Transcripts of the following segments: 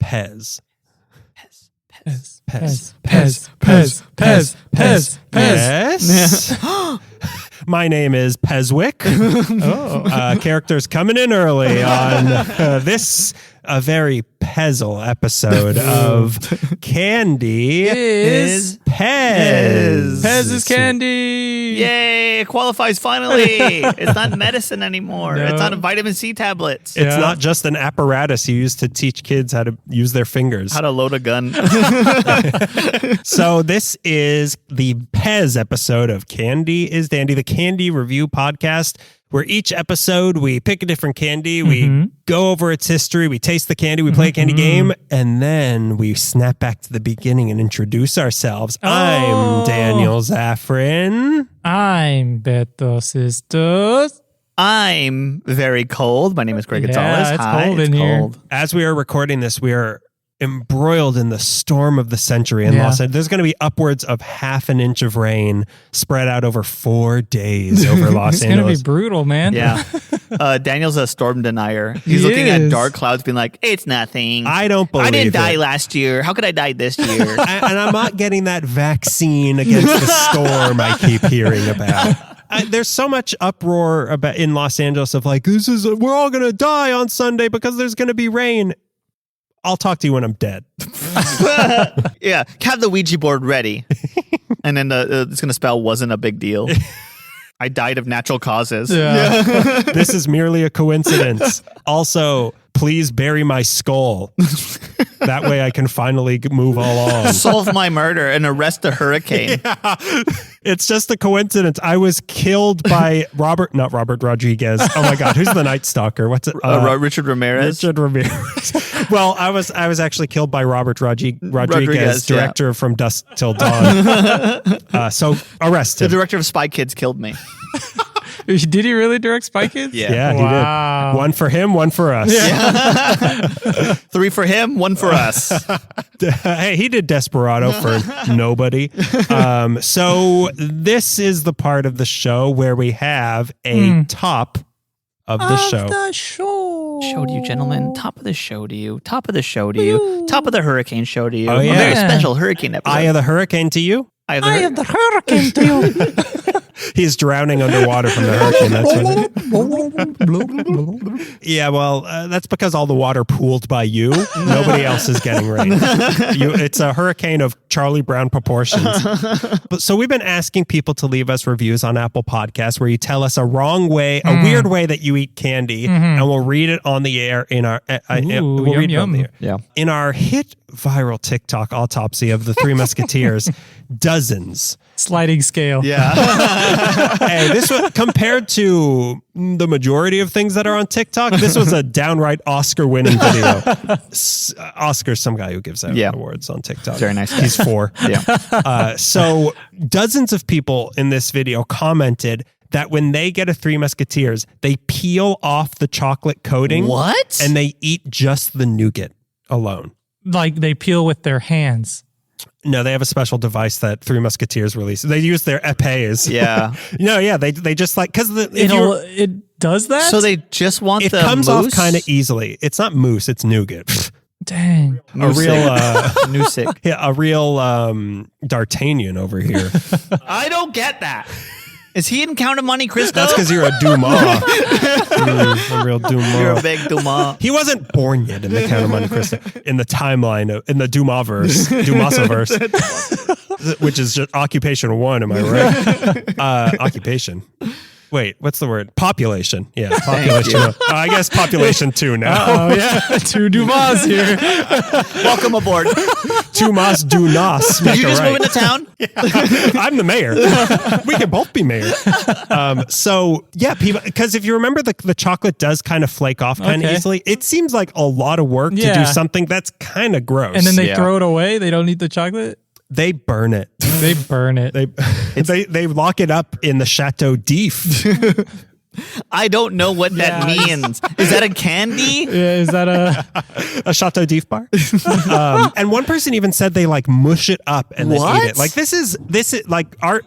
PEZ. PEZ. Yes. My name is Pezwick. Characters coming in early on this a very Pezzle episode of Candy is Pez. Pez is candy. Yay, it qualifies finally. It's not medicine anymore. No. It's not vitamin C tablets. It's not just an apparatus you use to teach kids how to use their fingers. How to load a gun. So this is the Pez episode of Candy is Dandy, the candy review podcast, where each episode we pick a different candy, we go over its history, we taste the candy, we play a candy game, and then we snap back to the beginning and introduce ourselves. I'm Daniel Zaffron. I'm Beto Sisters. I'm very cold. My name is Greg Gonzalez. It's Hi, cold it's in here. cold. As we are recording this, we are embroiled in the storm of the century in Los Angeles. There's going to be upwards of half an inch of rain spread out over 4 days over Los Angeles. It's going to be brutal, man. Yeah. Daniel's a storm denier. He's looking at dark clouds being like, it's nothing. I don't believe I didn't it. die last year. How could I die this year? And I'm not getting that vaccine against the storm I keep hearing about. There's so much uproar about in Los Angeles of like, we're all going to die on Sunday because there's going to be rain. I'll talk to you when I'm dead. Yeah. Have the Ouija board ready. And then it's going to spell wasn't a big deal. I died of natural causes. Yeah. This is merely a coincidence. Also, please bury my skull. That way I can finally move along. Solve my murder and arrest the hurricane. Yeah. It's just a coincidence. I was killed by not Robert Rodriguez. Oh my God, who's the Night Stalker? What's it? Richard Ramirez. Richard Ramirez. Well, I was actually killed by Robert Rodriguez, director from Dusk Till Dawn. So arrest him. The director of Spy Kids killed me. Did he really direct Spy Kids? Yeah, Wow. he did. One for him, one for us. Yeah. 3 for him, 1 for us. Hey, he did Desperado for nobody. So this is the part of the show where we have a top of the show. Show to you, gentlemen. Top of the show to you. Top of the show to you. Top of the hurricane show to you. Oh, yeah. A very special hurricane episode. Eye of the hurricane to you? Eye of the hurricane to you. He's drowning underwater from the hurricane. That's what yeah, well, that's because all the water pooled by you. Nobody else is getting rain. It's a hurricane of Charlie Brown proportions. So we've been asking people to leave us reviews on Apple Podcasts where you tell us a wrong way, a weird way that you eat candy, and we'll read it on the air in our. We'll read it on the air. Yeah. In our hit viral TikTok autopsy of the Three Musketeers, dozens. Sliding scale. Yeah. Hey, this was compared to the majority of things that are on TikTok. This was a downright Oscar-winning video. Oscar's some guy who gives out awards on TikTok. Very nice guy. He's 4. Yeah. So dozens of people in this video commented that when they get a Three Musketeers, they peel off the chocolate coating. What? And they eat just the nougat alone. Like they peel with their hands. No, they have a special device that Three Musketeers released. They use their épées. Yeah. No, yeah, they just like because it does that. So they just want it the comes mousse? off kind of easily. It's not mousse, it's nougat. Dang. A real Noosic. yeah, a real D'Artagnan over here. I don't get that. Is he in Count of Monte Cristo? That's because you're a Dumas. A real Dumas. You're a big Dumas. He wasn't born yet in the Count of Monte Cristo, in the timeline, in the Dumas-verse, which is just occupation 1, am I right? Occupation. Wait, what's the word? Population. Yeah, population. I guess population 2 now. Oh yeah, 2 Dumas here. Welcome aboard. Dumas do nas. Did you just move into town? Yeah. I'm the mayor. We can both be mayor. So yeah, people, because if you remember, the chocolate does kind of flake off kind of easily. It seems like a lot of work to do something that's kind of gross. And then they throw it away. They don't eat the chocolate. They burn it. They burn it. They lock it up in the Chateau d'If. I don't know what that means. Is that a candy? Yeah, is that a Chateau d'If bar? And one person even said they like mush it up and then eat it. Like this is like are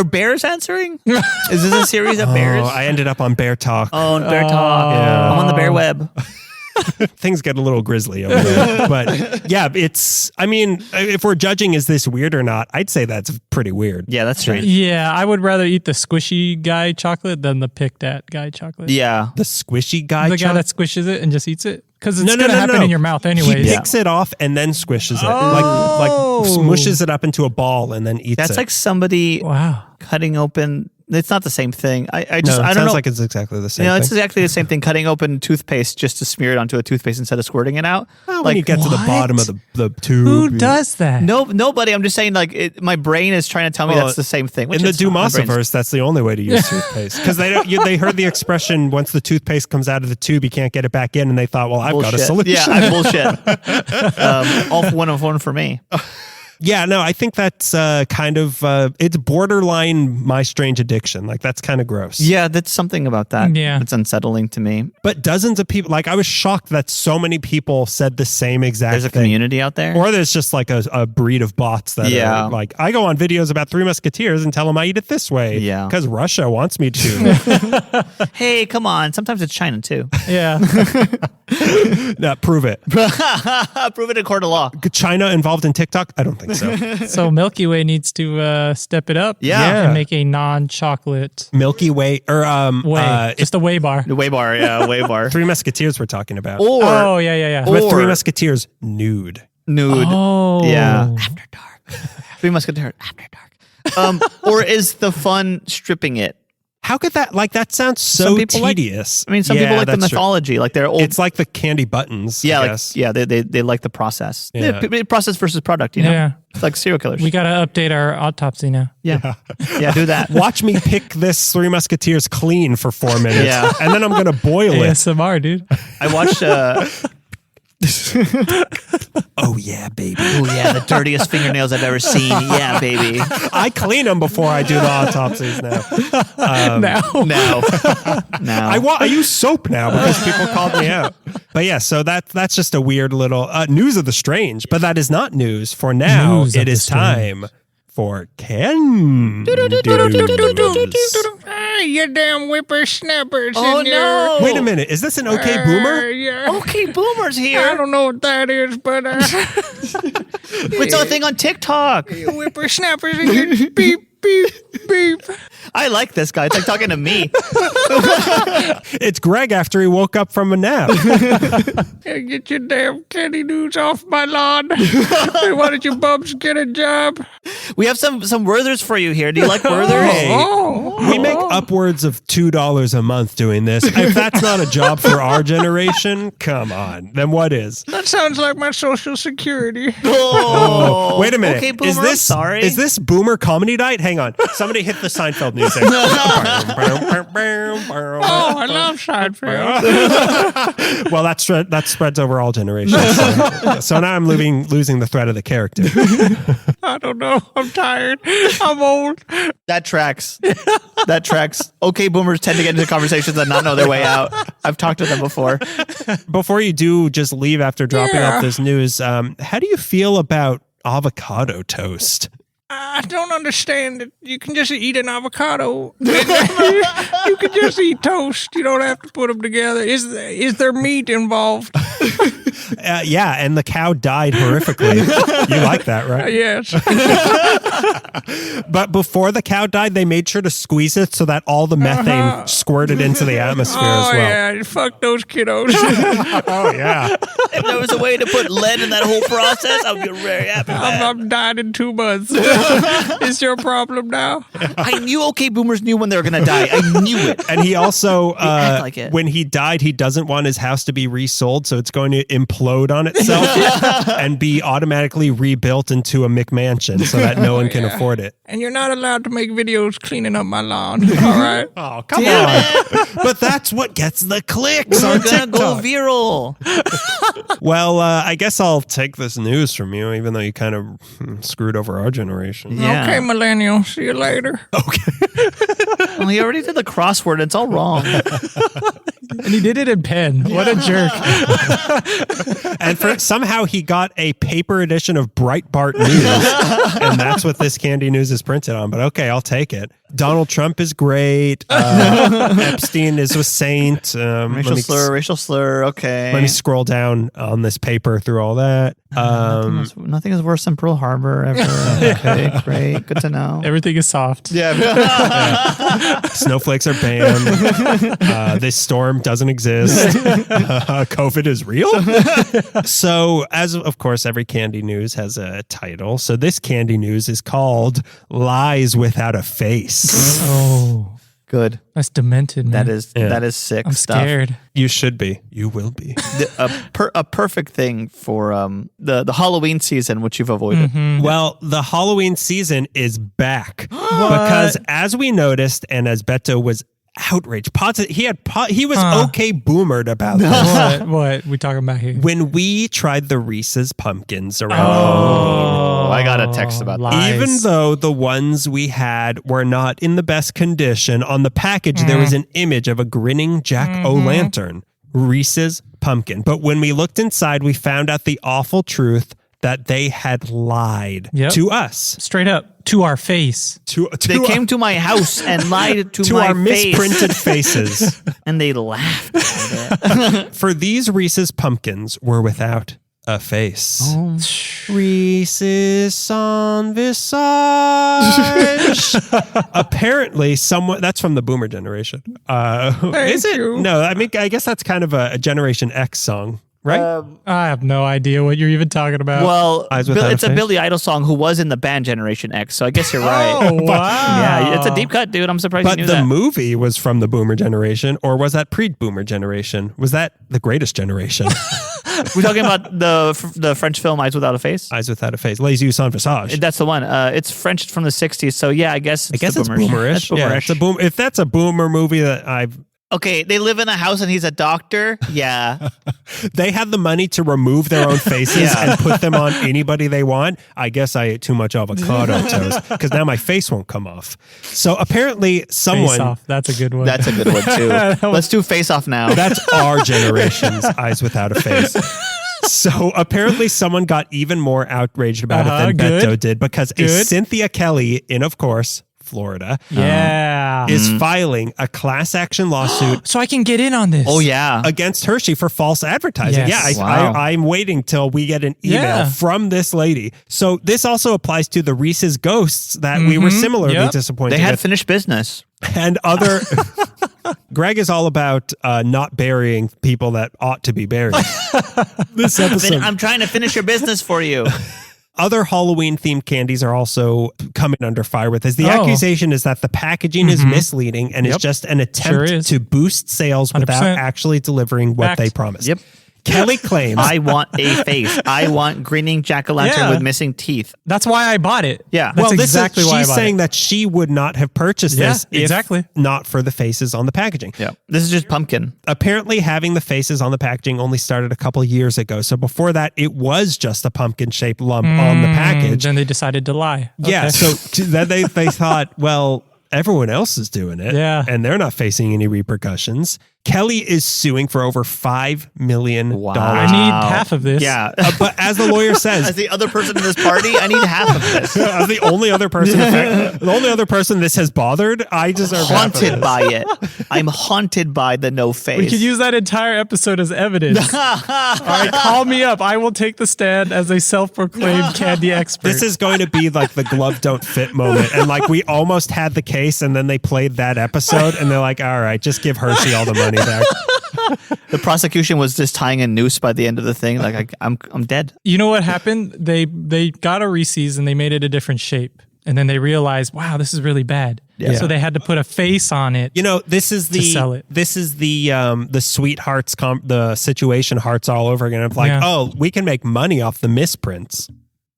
bears answering? Is this a series of bears? I ended up on Bear Talk. Oh, Bear Talk. Yeah. I'm on the bear web. Things get a little grisly over there. But yeah, if we're judging is this weird or not, I'd say that's pretty weird. Yeah, that's strange. Yeah, I would rather eat the squishy guy chocolate than the picked at guy chocolate. Yeah. The squishy guy The guy that squishes it and just eats it? Because it's No, going to happen in your mouth anyways. He picks it off and then squishes it. Like smushes it up into a ball and then eats it. That's like somebody Wow. cutting open. It's not the same thing. I no, it don't sounds know. like it's exactly the same No, thing. it's exactly the same thing. Cutting open toothpaste just to smear it onto a toothpaste instead of squirting it out. Well, when you get to the what? bottom of the tube. Who does that? Nobody. I'm just saying, like, my brain is trying to tell me Well, that's the same thing. Which In the is fine. My brain's- Dumossiverse, that's the only way to use toothpaste. Because they heard the expression, once the toothpaste comes out of the tube, you can't get it back in. And they thought, well, I've got a solution. Yeah, I'm bullshit. All one of one for me. Yeah, no, I think that's kind of, it's borderline My Strange Addiction. Like, that's kind of gross. Yeah, that's something about that. Yeah. It's unsettling to me. But dozens of people, like, I was shocked that so many people said the same exact There's a thing. community out there. Or there's just like a breed of bots that are like, I go on videos about Three Musketeers and tell them I eat it this way. Yeah. Because Russia wants me to. Hey, come on. Sometimes it's China too. Yeah. No, prove it. Prove it in court of law. China involved in TikTok? I don't think so. So Milky Way needs to step it up. Yeah. And make a non-chocolate Milky Way or way. Just a whay bar. The Way Bar, yeah, Way Bar. Three Musketeers we're talking about. Or Oh, yeah. With Three or- Musketeers nude. nude. Oh. Yeah. After dark. Three Musketeers after dark. Or is the fun stripping it? How could that, like, that sounds so Some people tedious. Some people like the that's true. mythology, like they're old. It's like the candy buttons. yeah, I like, guess. yeah, they like the process. Yeah. Process versus product, you know? Yeah. It's like serial killers. We got to update our autopsy now. yeah. Yeah, do that. Watch me pick this Three Musketeers clean for 4 minutes. Yeah. And then I'm going to boil it. ASMR, dude. I watched Oh, yeah, baby. oh yeah, the dirtiest fingernails I've ever seen. Yeah, baby. I clean them before I do the autopsies now. Now. Now. I use soap now because people called me out. But yeah, so that's just a weird little news of the strange. But that is not news. For now, News of it the is strange. time for Ken. You damn whippersnappers. Oh, in there. no. Wait a minute. Is this an okay boomer? Yeah. Okay, Boomer's I here. don't know what that is, but It's a thing on TikTok. whippersnappers and you beep, beep, beep. I like this guy. It's like talking to me. It's Greg after he woke up from a nap. Hey, get your damn candy news off my lawn. Hey, why don't you bums get a job? We have some Werthers for you here. Do you like Werthers? Hey. Oh, We make upwards of $2 a month doing this. If that's not a job for our generation, come on. Then what is? that sounds like my social security. Oh, Wait a minute. Okay, Boomer. is this I'm sorry. Is this boomer comedy night? Hang on. Somebody hit the Seinfeld music. Oh, I love Seinfeld. Well, that spreads over all generations. So now I'm losing the thread of the character. I don't know. I'm tired. I'm old. That tracks. That tracks. Okay, Boomers tend to get into conversations and not know their way out. I've talked to them before. Before you do just leave after dropping Yeah. off this news, how do you feel about avocado toast? I don't understand it. You can just eat an avocado. You can just eat toast. You don't have to put them together. Is there meat involved? Yeah, and the cow died horrifically. You like that, right? Yes. But before the cow died, they made sure to squeeze it so that all the methane squirted into the atmosphere Oh, as well. yeah. Fuck those kiddos. Oh, yeah. If there was a way to put lead in that whole process, I would be very happy with that. I'm dying in 2 months. Is your problem now? I knew OK Boomers knew when they were going to die. I knew it. And he also, act like it. when he died, he doesn't want his house to be resold, so it's going to implode on itself and be automatically rebuilt into a McMansion so that no one can afford it. And you're not allowed to make videos cleaning up my lawn. All right. Oh, come Damn on. But that's what gets the clicks We're on going to go TikTok. viral. Well, I guess I'll take this news from you, even though you kind of screwed over our generation. Yeah. Okay, millennial. See you later. Well, he already did the crossword. It's all wrong. And he did it in pen. What a jerk. And somehow he got a paper edition of Breitbart News, and that's what this candy news is printed on. But okay, I'll take it. Donald Trump is great. Epstein is a saint. Racial slur. Okay. Let me scroll down on this paper through all that. Nothing is worse than Pearl Harbor ever. Okay, great. Good to know. Everything is soft. Snowflakes are banned. This storm doesn't exist. COVID is real. So, as of course, every candy news has a title. So this candy news is called "Lies Without a Face." Oh, Good. that's demented, man. That is sick I'm stuff. scared. You should be. You will be. A perfect thing for the Halloween season, which you've avoided. Well, the Halloween season is back because, as we noticed, and as Beto was outraged, he was okay boomered about this. What we talking about here? When we tried the Reese's pumpkins around Oh, I got a text about that. lies. even though the ones we had were not in the best condition, on the package there was an image of a grinning jack-o'-lantern, Reese's pumpkin. But when we looked inside, we found out the awful truth that they had lied to us. Straight up to our face. They came to my house and lied to my our face. misprinted faces. And they laughed at it. For these Reese's pumpkins were without a face. Reese's on visage. Apparently, someone that's from the Boomer generation. Is it? you. No, I mean, I guess that's kind of a Generation X song, right? I have no idea what you're even talking about. Well, Eyes Without it's a a Face? Billy Idol song who was in the band Generation X, so I guess you're right. oh wow. Yeah, it's a deep cut, dude. I'm surprised But you knew the that. movie was from the Boomer generation, or was that pre-Boomer generation? Was that the Greatest Generation? We're talking about the French film Eyes Without a Face. Eyes Without a Face. Les Yeux sans visage. That's the one. It's French from the 60s, so yeah, I guess it's it's boomerish. boomerish. That's Yeah, boomerish. it's a boom. If that's a Boomer movie that Okay, they live in a house and he's a doctor. Yeah. they have the money to remove their own faces and put them on anybody they want. I guess I ate too much avocado toast because now my face won't come off. So apparently someone... Face Off. That's a good one. That's a good one, too. Let's do Face Off now. That's our generation's Eyes Without a Face. So apparently someone got even more outraged about it than Beto did because a Cynthia Kelly in, of course, Florida, is filing a class action lawsuit so I can get in on this. Oh, yeah. against Hershey for false advertising. Yes. Yeah, I'm waiting till we get an email from this lady. So this also applies to the Reese's Ghosts that we were similarly disappointed They had with. finished business. And other... Greg is all about not burying people that ought to be buried. This episode... I'm trying to finish your business for you. Other Halloween-themed candies are also coming under fire with this. The accusation is that the packaging is misleading and is just an attempt to boost sales without 100%. actually delivering what they promised. Yep. Kelly claims... I want a face. I want grinning jack-o'-lantern with missing teeth. That's why I bought it. Yeah. That's exactly why I she's bought saying it. that she would not have purchased this if not for the faces on the packaging. Yeah. This is just pumpkin. Apparently, having the faces on the packaging only started a couple years ago. So before that, it was just a pumpkin-shaped lump on the package. Then they decided to lie. Yeah, Okay. so then they thought, well, everyone else is doing it. Yeah. And they're not facing any repercussions. Kelly is suing for over $5 million. I need half of this. Yeah. But as the lawyer says, As the other person in this party, I need half of this. as the only other person this has bothered, I deserve half of Haunted this. by it. I'm haunted by the no face. We could use that entire episode as evidence. All right, call me up. I will take the stand as a self-proclaimed candy expert. This is going to be like the glove don't fit moment. And like we almost had the case and then they played that episode and they're like, all right, just give Hershey all the money back. The prosecution was just tying a noose by the end of the thing. Like I'm dead. You know what happened? They got a Reese's and they made it a different shape. And then they realized, wow, this is really bad. Yeah. So they had to put a face on it. You know, this is the sell it. This is the sweethearts the situation hearts all over again. It's like, oh, we can make money off the misprints.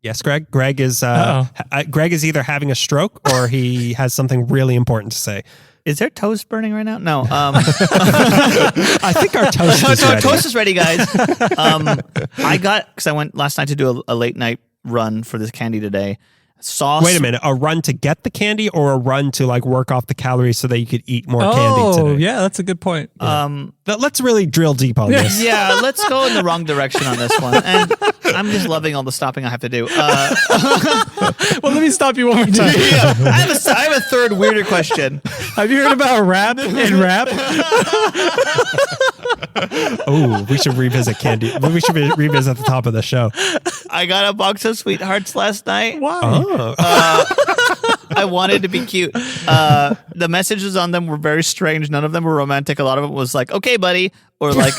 Yes, Greg. Greg is either having a stroke or he has something really important to say. Is there toast burning right now? No. I think our toast is ready. Toast is ready, guys. Because I went last night to do a late night run for this candy today. sauce. Wait a minute, a run to get the candy or a run to like work off the calories so that you could eat more candy today? Yeah, that's a good point. Let's really drill deep on this. Yeah, let's go in the wrong direction on this one. And I'm just loving all the stopping I have to do. Well, let me stop you one more time. I have a third weirder question. Have you heard about rap and rap? Oh, we should revisit candy. We should revisit the top of the show. I got a box of Sweethearts last night. Why? Oh. I wanted to be cute. The messages on them were very strange. None of them were romantic. A lot of it was like, okay, buddy, or like,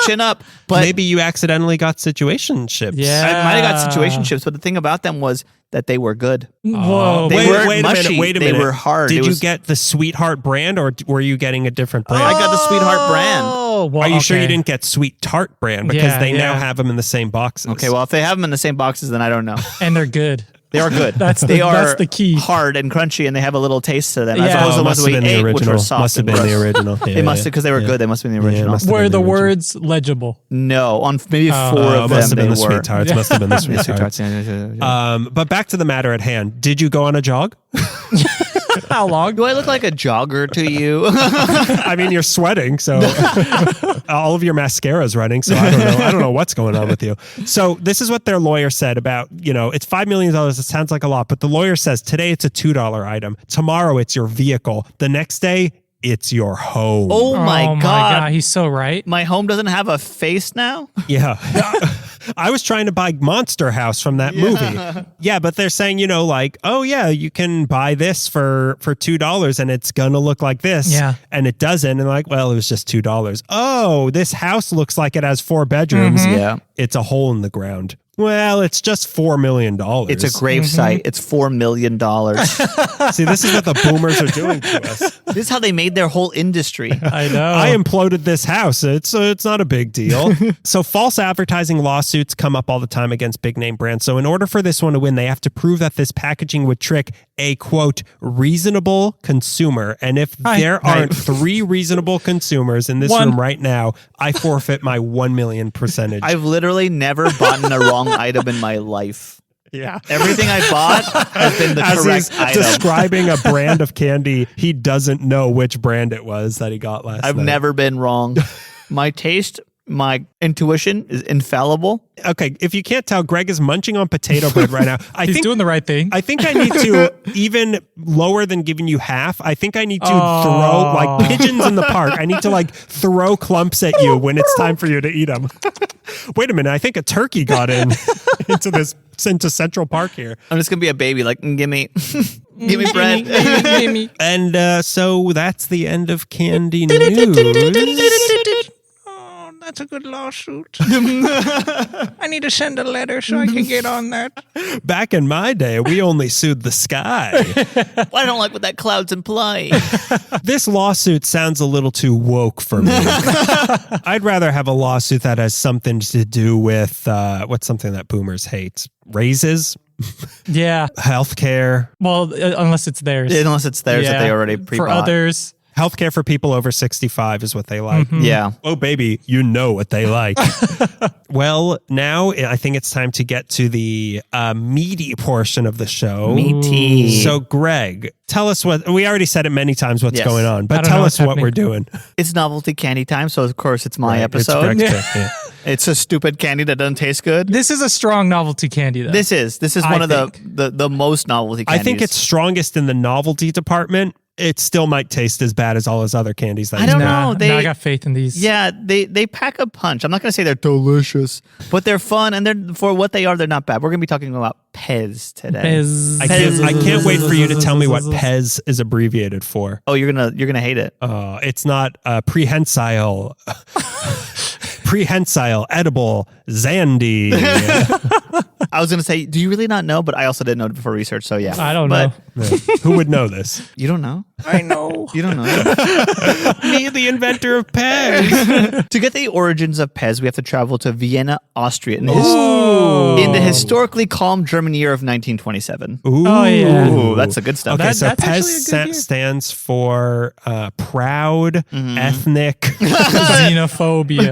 chin up. But Maybe you accidentally got situationships. Yeah. I might have got situationships, but the thing about them was that they were good. Whoa. They Wait, weren't wait a mushy. minute. Wait a They minute. were hard. Did It you was- get the Sweetheart brand or were you getting a different brand? I got the Sweetheart brand. Oh, well, Are you sure you okay. didn't get Sweet Tart brand? Because Yeah, they now yeah. have them in the same boxes. Okay, well, if they have them in the same boxes, then I don't know. And they're good. They are good. That's they the key. hard and crunchy, and they have a little taste to them. As Yeah. opposed to the ones must we have been the ate, which original. were soft Must have and been the gross. original. They must have, because they were good. They must have been the original. must have Were been the original. words legible? No, on maybe four Oh, of must them have been they the were. Sweet Tarts. Must have been the Sweet Tarts. Yeah. But back to the matter at hand. Did you go on a jog? How long? Do I look like a jogger to you? I mean, you're sweating, so all of your mascara's running. So I don't know. I don't know what's going on with you. So this is what their lawyer said about, it's $5 million. It sounds like a lot, but the lawyer says today it's a $2 item. Tomorrow it's your vehicle. The next day it's your home. Oh my god. He's so right. My home doesn't have a face now? Yeah. I was trying to buy Monster House from that movie. Yeah, but they're saying, oh yeah, you can buy this for $2 and it's gonna look like this. Yeah. And it doesn't. And like, well, it was just $2. Oh, this house looks like it has 4 bedrooms. Yeah. It's a hole in the ground. Well, it's just $4 million. It's a grave site. It's $4 million. See, this is what the boomers are doing to us. This is how they made their whole industry. I know. I imploded this house. It's not a big deal. So false advertising lawsuits come up all the time against big name brands. So in order for this one to win, they have to prove that this packaging would trick a quote reasonable consumer. And if there aren't 3 reasonable consumers in this room right now, I forfeit my 1 million percentage. I've literally never bought a wrong item in my life. Yeah. Everything I bought has been the As correct he's item. describing a brand of candy, he doesn't know which brand it was that he got last night. I've never been wrong. My taste, my intuition is infallible. Okay, if you can't tell, Greg is munching on potato bread right now. He's doing the right thing. I think I need to, even lower than giving you half, I think I need to throw, like pigeons in the park, I need to like throw clumps at you when it's time for you to eat them. Wait a minute, I think a turkey got into Central Park here. I'm just going to be a baby, like, give me bread. And so that's the end of candy news. Oh, that's a good lawsuit. I need to send a letter so I can get on that. Back in my day, we only sued the sky. Well, I don't like what that cloud's implying. This lawsuit sounds a little too woke for me. I'd rather have a lawsuit that has something to do with what's something that boomers hate? Raises, Yeah. healthcare, Well, unless it's theirs. Unless it's theirs that they already For pre-bought. others. healthcare for people over 65 is what they like. Yeah. Oh, baby, you know what they like. Well, now I think it's time to get to the meaty portion of the show. Meaty. So, Greg, tell us what, we already said it many times what's Yes. going on, I but don't tell know us what's what we're happening. doing. It's novelty candy time, so of course it's my Right, episode. It's Greg's Yeah. pick, yeah. It's a stupid candy that doesn't taste good. This is a strong novelty candy, though. This is one of the most novelty I candies. think it's strongest in the novelty department. It still might taste as bad as all his other candies. That I he's don't made. know. I got faith in these. Yeah, they pack a punch. I'm not going to say they're delicious, but they're fun, and they're for what they are, they're not bad. We're going to be talking about PEZ today. PEZ. I can't wate for you to tell me what PEZ is abbreviated for. Oh, you're gonna hate it. It's not prehensile, edible, Zandy. I was gonna say, do you really not know? But I also didn't know it before research. So yeah, I don't But know. Who would know this? You don't know? I know. You don't know. Me, the inventor of Pez. To get the origins of Pez, we have to travel to Vienna, Austria, in the historically calm German year of 1927. Ooh. Oh, yeah. Ooh, that's the good stuff. Okay, so That's actually a good PEZ year. stands for proud, ethnic. Xenophobia.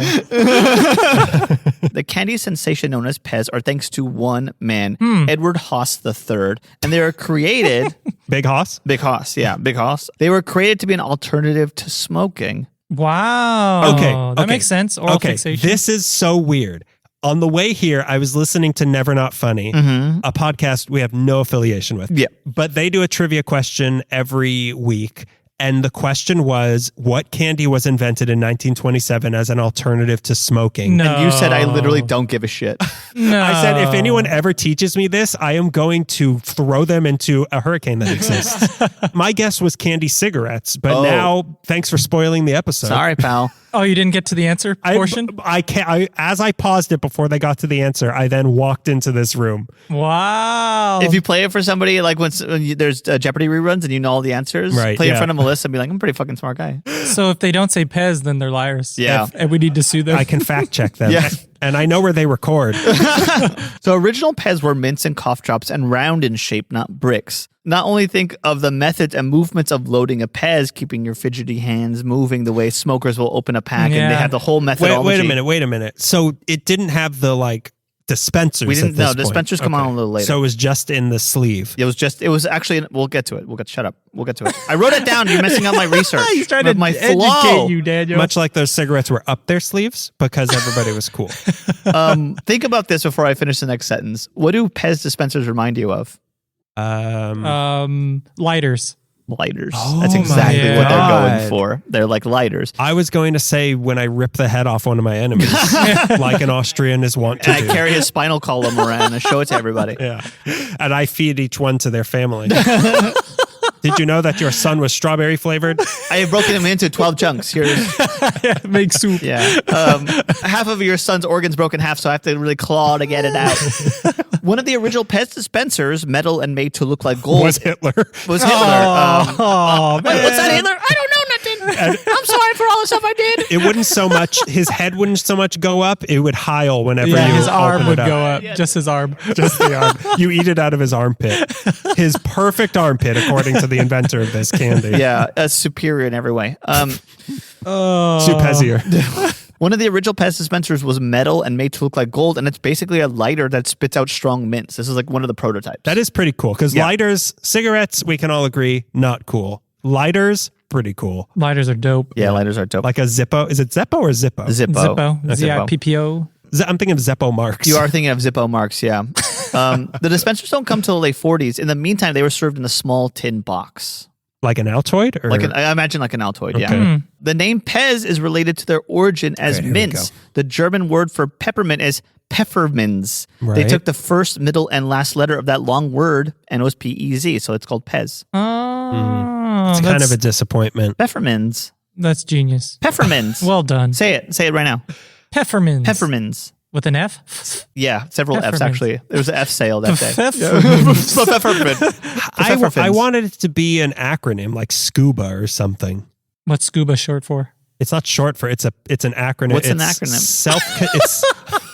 The candy sensation known as Pez are thanks to one man, Edward Haas III, and they were created... Big Hoss? Big Hoss, yeah, Big Hoss. They were created to be an alternative to smoking. Wow. Okay. That makes sense. Oral Okay, fixation. this is so weird. On the way here, I was listening to Never Not Funny, a podcast we have no affiliation with. Yeah. But they do a trivia question every week. And the question was, what candy was invented in 1927 as an alternative to smoking? No. And you said, I literally don't give a shit. No. I said, if anyone ever teaches me this, I am going to throw them into a hurricane that exists. My guess was candy cigarettes, but now, thanks for spoiling the episode. Sorry, pal. Oh, you didn't get to the answer portion? As I paused it before they got to the answer, I then walked into this room. Wow. If you play it for somebody, like when there's Jeopardy reruns and you know all the answers, Right, play in yeah. front of Melissa and be like, I'm a pretty fucking smart guy. So if they don't say Pez, then they're liars. Yeah. And we need to sue them. I can fact check them. Yeah. And I know where they record. So original Pez were mints and cough drops and round in shape, not bricks. Not only think of the methods and movements of loading a Pez, keeping your fidgety hands moving the way smokers will open a pack, and they Yeah. have the whole methodology. Wait a minute. So it didn't have the dispensers. We didn't at this know. point. Dispensers come on a little later. So it was just in the sleeve. It was actually, we'll get to it. Shut up. We'll get to it. I wrote it down. You're messing up my research. He's trying With to my educate flow. you, Daniel. Much like those cigarettes were up their sleeves because everybody was cool. Think about this before I finish the next sentence. What do Pez dispensers remind you of? Lighters. Lighters. Oh That's exactly my what they're going God. for. They're like lighters. I was going to say when I rip the head off one of my enemies, like an Austrian is wont to And I do. carry his spinal column around and show it to everybody. Yeah. And I feed each one to their family. Did you know that your son was strawberry flavored? I have broken him into 12 chunks. Here's, Make soup. yeah. Half of your son's organs broken in half, so I have to really claw to get it out. One of the original Pez dispensers, metal and made to look like gold, Was Hitler. was Hitler. Oh, man. What's that, Hitler? I don't know nothing. I'm sorry for all the stuff I did. It wouldn't so much, his head wouldn't so much go up, it would heil whenever Yeah, you his arm opened would it go up. up. Just his arm. Just the arm. You eat it out of his armpit. His perfect armpit, according to the inventor of this candy. Yeah, superior in every way. Supezier. One of the original Pez dispensers was metal and made to look like gold, and it's basically a lighter that spits out strong mints. This is like one of the prototypes. That is pretty cool because lighters, cigarettes, we can all agree, not cool. Lighters, pretty cool. Lighters are dope. Yeah, lighters are dope. Like a Zippo. Is it Zippo or Zippo? Zippo. Zippo. Z-I-P-P-O. I'm thinking of Zippo Marks. You are thinking of Zippo Marks, yeah. The dispensers don't come till the late 40s. In the meantime, they were served in a small tin box. Like an Altoid? Or? I imagine like an Altoid, yeah. Okay. The name Pez is related to their origin as Okay, here we mints. go. The German word for peppermint is Pfefferminz. They Right. took the first, middle, and last letter of that long word, and it was P-E-Z, so it's called Pez. Oh, It's kind of a disappointment. Pfefferminz. That's genius. Pfefferminz. Well done. Say it right now. Pfefferminz. Pfefferminz. With an F? Yeah, several F's Pfefferminz. actually. There was an F sale that day. Pfefferminz. I wanted it to be an acronym like SCUBA or something. What's SCUBA short for? It's not short for it's an acronym. What's an It's acronym? It's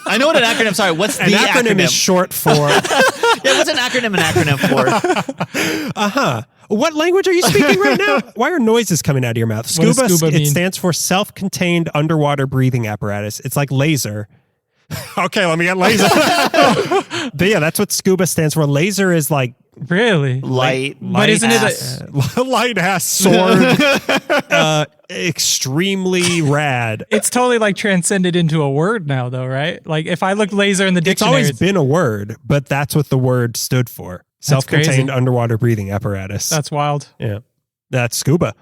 I know what an acronym. Sorry, what's the an acronym is short for Yeah, what's an acronym for? What language are you speaking right now? Why are noises coming out of your mouth? What does SCUBA, scuba it mean? stands for self-contained underwater breathing apparatus. It's like laser. Okay, let me get laser. But yeah, that's what SCUBA stands for. Laser is like Really? Light. But isn't it ass. light ass sword. Extremely rad. It's totally like transcended into a word now, though, right? Like if I look laser in the It's dictionary, always been a word, but that's what the word stood for. Self-contained crazy. underwater breathing apparatus. that's wild. Yeah. That's SCUBA.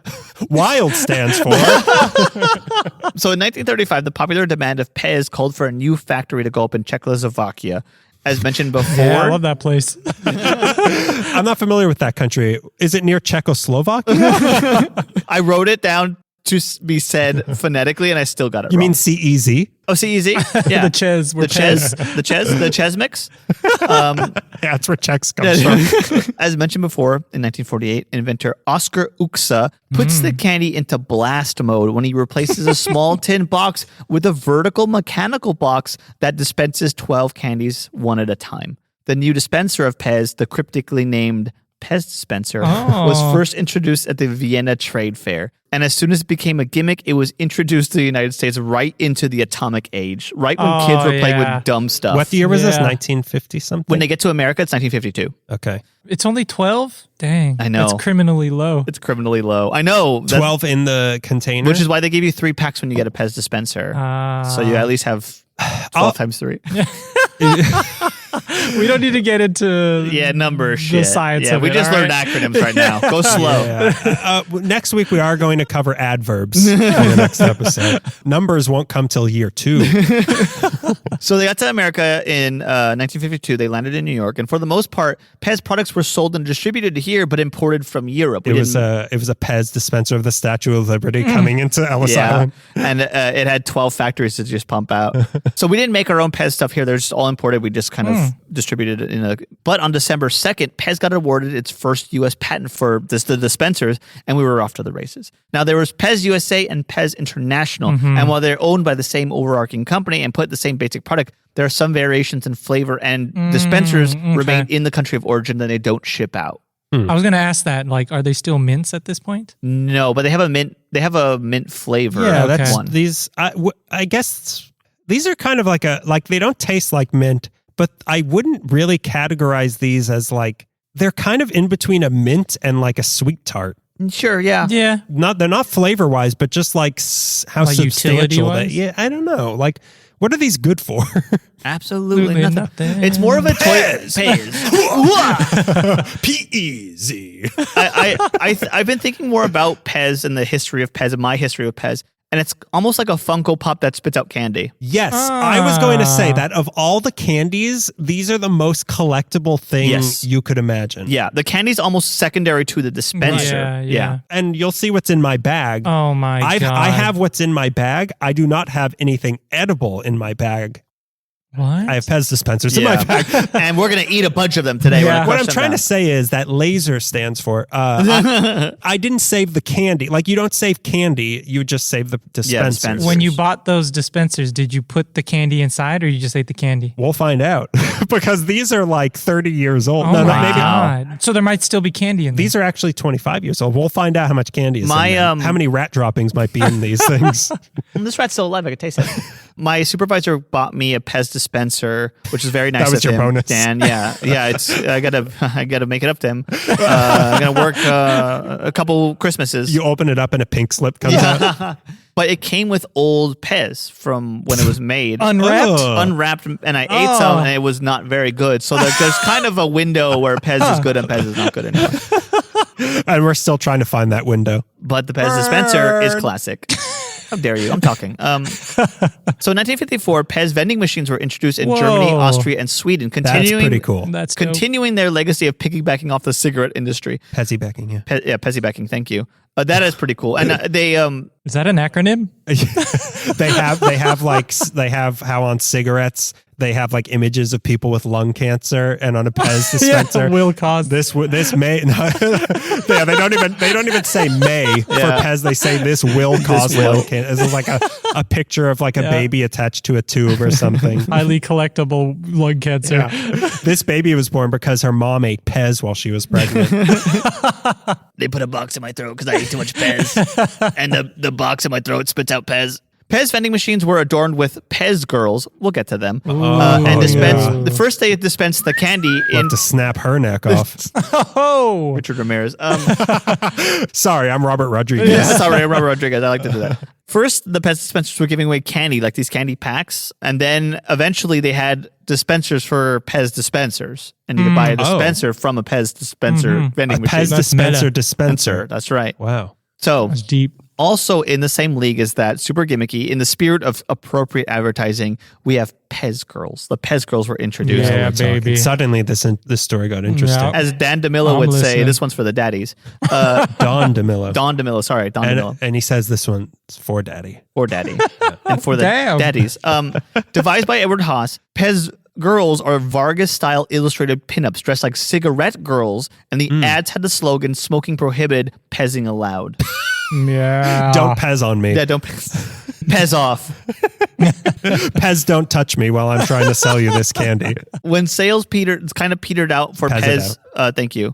Wild stands for. So in 1935, the popular demand of Pez called for a new factory to go up in Czechoslovakia. As mentioned before, Yeah, I love that place. I'm not familiar with that country. Is it near Czechoslovakia? I wrote it down to be said phonetically, and I still got it You wrong. mean CEZ? Oh, CEZ? Yeah. The Ches were The Ches mix. Yeah, that's where Chex comes from. As mentioned before, in 1948, inventor Oscar Uxa puts the candy into blast mode when he replaces a small tin box with a vertical mechanical box that dispenses 12 candies one at a time. The new dispenser of PEZ, the cryptically named PEZ dispenser, was first introduced at the Vienna Trade Fair. And as soon as it became a gimmick, it was introduced to the United States right into the atomic age, right when kids were playing with dumb stuff. What year was this? Yeah. 1950 something? When they get to America, it's 1952. Okay. It's only 12? Dang. I know. That's criminally low. It's criminally low. I know. 12 in the container? Which is why they give you 3 packs when you get a PEZ dispenser. So you at least have 12 times 3. We don't need to get into Number the shit. science Yeah, of we it, just all learned right? acronyms right now. Go slow. Next week, we are going to cover adverbs in the next episode. Numbers won't come till year 2. So they got to America in 1952. They landed in New York. And for the most part, PEZ products were sold and distributed here, but imported from Europe. It was a PEZ dispenser of the Statue of Liberty coming into Ellis Yeah, Island. and it had 12 factories to just pump out. So we didn't make our own PEZ stuff here. They're just all imported. We just kind of distributed it in a... But on December 2nd, PEZ got awarded its first U.S. patent for the dispensers, and we were off to the races. Now, there was PEZ USA and PEZ International, and while they're owned by the same overarching company and put the same basic product, there are some variations in flavor, and dispensers remain in the country of origin that they don't ship out. I was going to ask that. Like, are they still mints at this point? No, but they have a mint. They have a mint flavor. Yeah, Okay. that's one. these. I guess these are kind of like they don't taste like mint, but I wouldn't really categorize these as they're kind of in between a mint and like a sweet tart. Sure, yeah. Yeah. They're not flavor wise, but just like how Like substantial they. utility-wise? Yeah, I don't know. Like, what are these good for? Absolutely Absolutely nothing. nothing. It's more of a toy. PEZ. I've been thinking more about PEZ and the history of PEZ and my history of PEZ, and it's almost like a Funko Pop that spits out candy. Yes, I was going to say that of all the candies, these are the most collectible thing Yes. you could imagine. Yeah, the candy's almost secondary to the dispenser. Yeah. And you'll see what's in my bag. Oh my God. I have what's in my bag. I do not have anything edible in my bag. What? I have PEZ dispensers in my bag. And we're gonna eat a bunch of them today. Yeah. We're What gonna I'm crush trying them to say is that laser stands for I didn't save the candy. Like, you don't save candy, you just save the dispensers. dispensers. When you bought those dispensers, did you put the candy inside or you just ate the candy? We'll find out because these are like 30 years old. Oh No, my maybe God. So there might still be candy in there. these are actually 25 years old. We'll find out how much candy is My, in there. How many rat droppings might be in these things. This rat's still alive. I can taste it. My supervisor bought me a PEZ dispenser, which is very nice. That was of your him. bonus. Dan. Yeah. It's I gotta make it up to him. I'm gonna work a couple Christmases. You open it up and a pink slip comes out. But it came with old PEZ from when it was made. Unwrapped? Oh. Unwrapped, and I ate some, and it was not very good. So there's kind of a window where PEZ is good and PEZ is not good anymore. And we're still trying to find that window. But the PEZ dispenser is classic. How dare you? I'm talking. So in 1954, PEZ vending machines were introduced in Germany, Whoa. Austria, and Sweden, That's continuing pretty cool. That's dope. continuing their legacy of piggybacking off the cigarette industry. Pezzy backing, yeah. Piggybacking. Thank you. That is pretty cool. And they Is that an acronym? they have how on cigarettes they have like images of people with lung cancer, and on a PEZ dispenser will cause this may yeah, they don't even say may for PEZ. They say this will cause lung cancer. This is like a picture of like a baby attached to a tube or something. highly collectible lung cancer. Yeah. This baby was born because her mom ate PEZ while she was pregnant. They put a box in my throat because I ate too much PEZ, and the box in my throat spits out PEZ. PEZ vending machines were adorned with PEZ girls. We'll get to them. And dispensed the first day it dispensed the candy We'll in have to snap her neck off. Oh, Richard Ramirez. Sorry, I'm Robert Rodriguez. Yeah, sorry, Robert Rodriguez. I like to do that. First, the PEZ dispensers were giving away candy, like these candy packs. And then eventually they had dispensers for PEZ dispensers. And you could buy a dispenser from a PEZ dispenser vending A machine. PEZ That's dispenser meta. dispenser. That's right. Wow. So that's deep. Also in the same league as that, super gimmicky, in the spirit of appropriate advertising, we have PEZ girls. The PEZ girls were introduced. Yeah, baby. Suddenly, this story got interesting. Yeah. As Dan DeMillo would say, listening. this one's for the daddies. Don DeMillo. Don DeMillo. And he says this one's for daddy. For daddy. And for the Damn. daddies. Devised by Edward Haas, PEZ girls are Vargas-style illustrated pinups dressed like cigarette girls, and the ads had the slogan, smoking prohibited, pezzing allowed. Yeah. Don't Pez on me. Yeah, don't Pez off. Pez, don't touch me while I'm trying to sell you this candy. When sales kind of petered out for Pez it PEZ, thank you.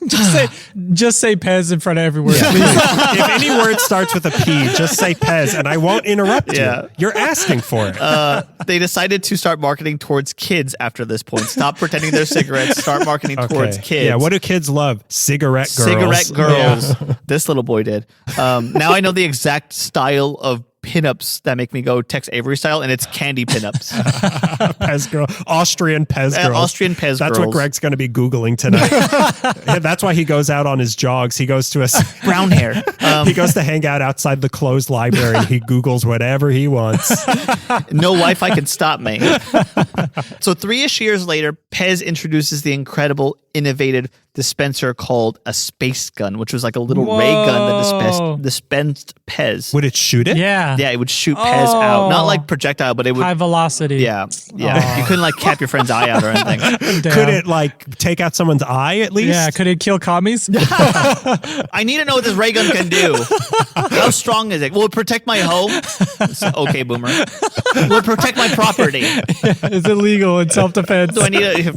Just say Pez in front of every word, please. If any word starts with a P, just say Pez, and I won't interrupt Yeah. you. You're asking for it. They decided to start marketing towards kids after this point. Stop pretending they're cigarettes. Start marketing towards kids. Yeah, what do kids love? Cigarette girls. Cigarette girls. This little boy did. Now I know the exact style of pinups that make me go Tex Avery style, and it's candy pinups. Pez girl. Austrian Pez girls. Austrian Pez That's girls. what Greg's going to be Googling tonight. Yeah, that's why he goes out on his jogs. He goes to Brown hair. he goes to hang out outside the closed library, and he Googles whatever he wants. No Wi-Fi can stop me. So 3-ish years later, PEZ introduces the incredible, innovative dispenser called a space gun, which was like a little ray gun that dispensed PEZ. Would it shoot it? Yeah. Yeah, it would shoot PEZ out. Not like projectile, but it would. High velocity. Yeah. You couldn't like cap your friend's eye out or anything. Damn. Could it like take out someone's eye at least? Yeah. Could it kill commies? I need to know what this ray gun can do. How strong is it? Will it protect my home? Okay, boomer. Will it protect my property? It's illegal in self-defense. Do I need to? Do you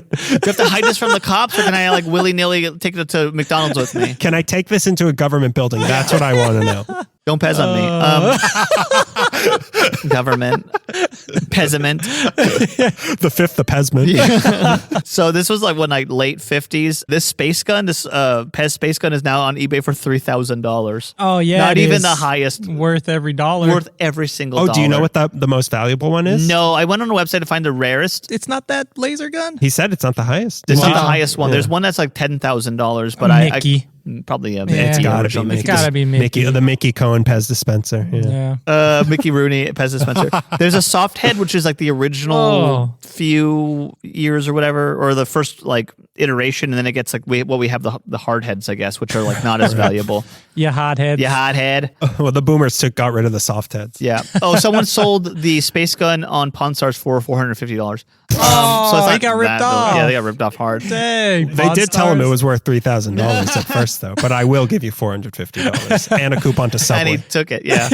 have to hide this from the cops, or can I like willy-nilly take it to McDonald's with me? Can I take this into a government building? That's what I want to know. Don't pez on me. Government. Peziment. The fifth, the Pezman. So this was like late 50s. This space gun, this Pez space gun is now on eBay for $3,000. Oh, yeah. Not it even is. the highest. Worth every dollar. Worth every single dollar. Oh, do you know what the most valuable one is? No, I went on a website to find the rarest. It's not that laser gun? He said it's not the highest. It's not Wow. the highest one. Yeah. There's one that's like $10,000, but Mickey. probably Yeah. it's It's gotta original be Mickey. It's gotta be Mickey. The Mickey Cohen Pez dispenser. Yeah. Yeah. Mickey Rooney Pez dispenser. There's a soft head, which is like the original few years or whatever, or the first like iteration, and then it gets like we have the hard heads, I guess, which are like not as valuable. You hothead. Yeah, hot head. Well, the boomers got rid of the soft heads. Yeah. Oh, someone sold the space gun on Pawn Stars for $450. Oh, they got ripped off. Yeah, they got ripped off hard. Dang. They did tell him it was worth $3,000 at first, though. But I will give you $450 and a coupon to And he Subway. took it, yeah.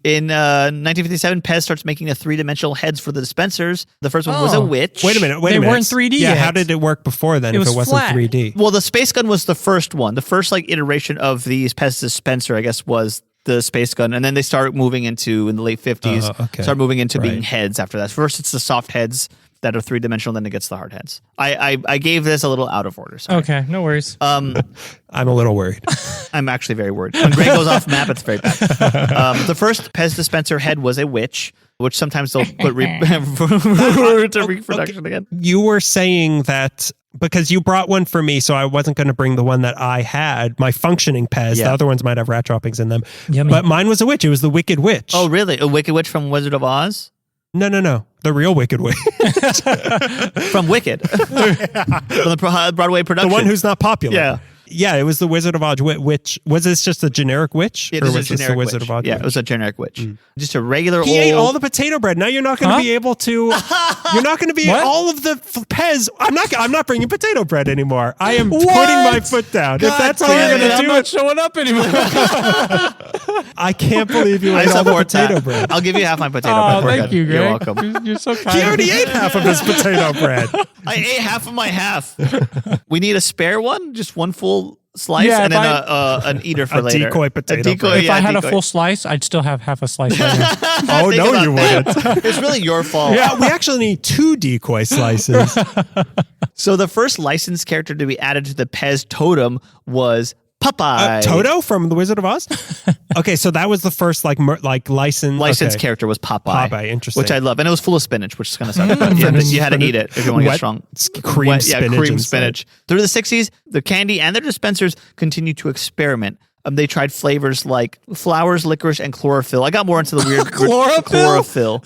In 1957, Pez starts making the 3-dimensional heads for the dispensers. The first one was a witch. Wait a minute. They weren't 3D Yeah, yet. how did it work before then It if was it wasn't flat. 3D? Well, the space gun was the first one. The first like iteration of the Pez dispenser, I guess, was the space gun, and then they started moving into in the late 50s. Okay. Started moving into being Right. heads after that. First, it's the soft heads that are 3-dimensional, then it gets the hard heads. I gave this a little out of order. Sorry. Okay, no worries. I'm a little worried. I'm actually very worried. When Greg goes off map, it's very bad. The first Pez dispenser head was a witch, which sometimes they'll put to reproduction again. You were saying that because you brought one for me, so I wasn't going to bring the one that I had, my functioning Pez. Yeah. The other ones might have rat droppings in them. Yummy. But mine was a witch. It was the Wicked Witch. Oh, really? A Wicked Witch from Wizard of Oz? No. The real Wicked Witch. From Wicked. From the Broadway production. The one who's not popular. Yeah. Yeah, it was the Wizard of Oz witch. Was this just a generic witch? It or is was a this generic the Wizard witch. of Oz Yeah, witch? it was a generic witch. Just a regular He old... ate all the potato bread. Now you're not going to be able to. You're not going to be What? all of the Pez. I'm not bringing potato bread anymore. I am putting What? my foot down. God if that's how damn you're it, going to I'm do not it, showing up anymore. I can't believe you I ate all the support potato that. bread. I'll give you half my potato Oh, bread. We're thank good. you, Greg. You're welcome. You're so kind. He already ate half of his potato bread. I ate half of my half. We need a spare one, just one full slice, Yeah, and if then an eater for A later. decoy potato A decoy, bread. If I had decoy. a full slice, I'd still have half a slice right now. Oh, Think no, about you that. wouldn't. It's really your fault. Yeah, we actually need 2 decoy slices. So the first licensed character to be added to the Pez totem was Popeye. Toto from The Wizard of Oz? Okay, so that was the first licensed Licensed character was Popeye. Popeye, interesting. Which I love. And it was full of spinach, which is kind of sucks. But you had to eat it if you want to get Wet strong. cream spinach cream inside. spinach. Through the 60s, the candy and their dispensers continued to experiment. They tried flavors like flowers, licorice, and chlorophyll. I got more into the weird Chlorophyll? chlorophyll.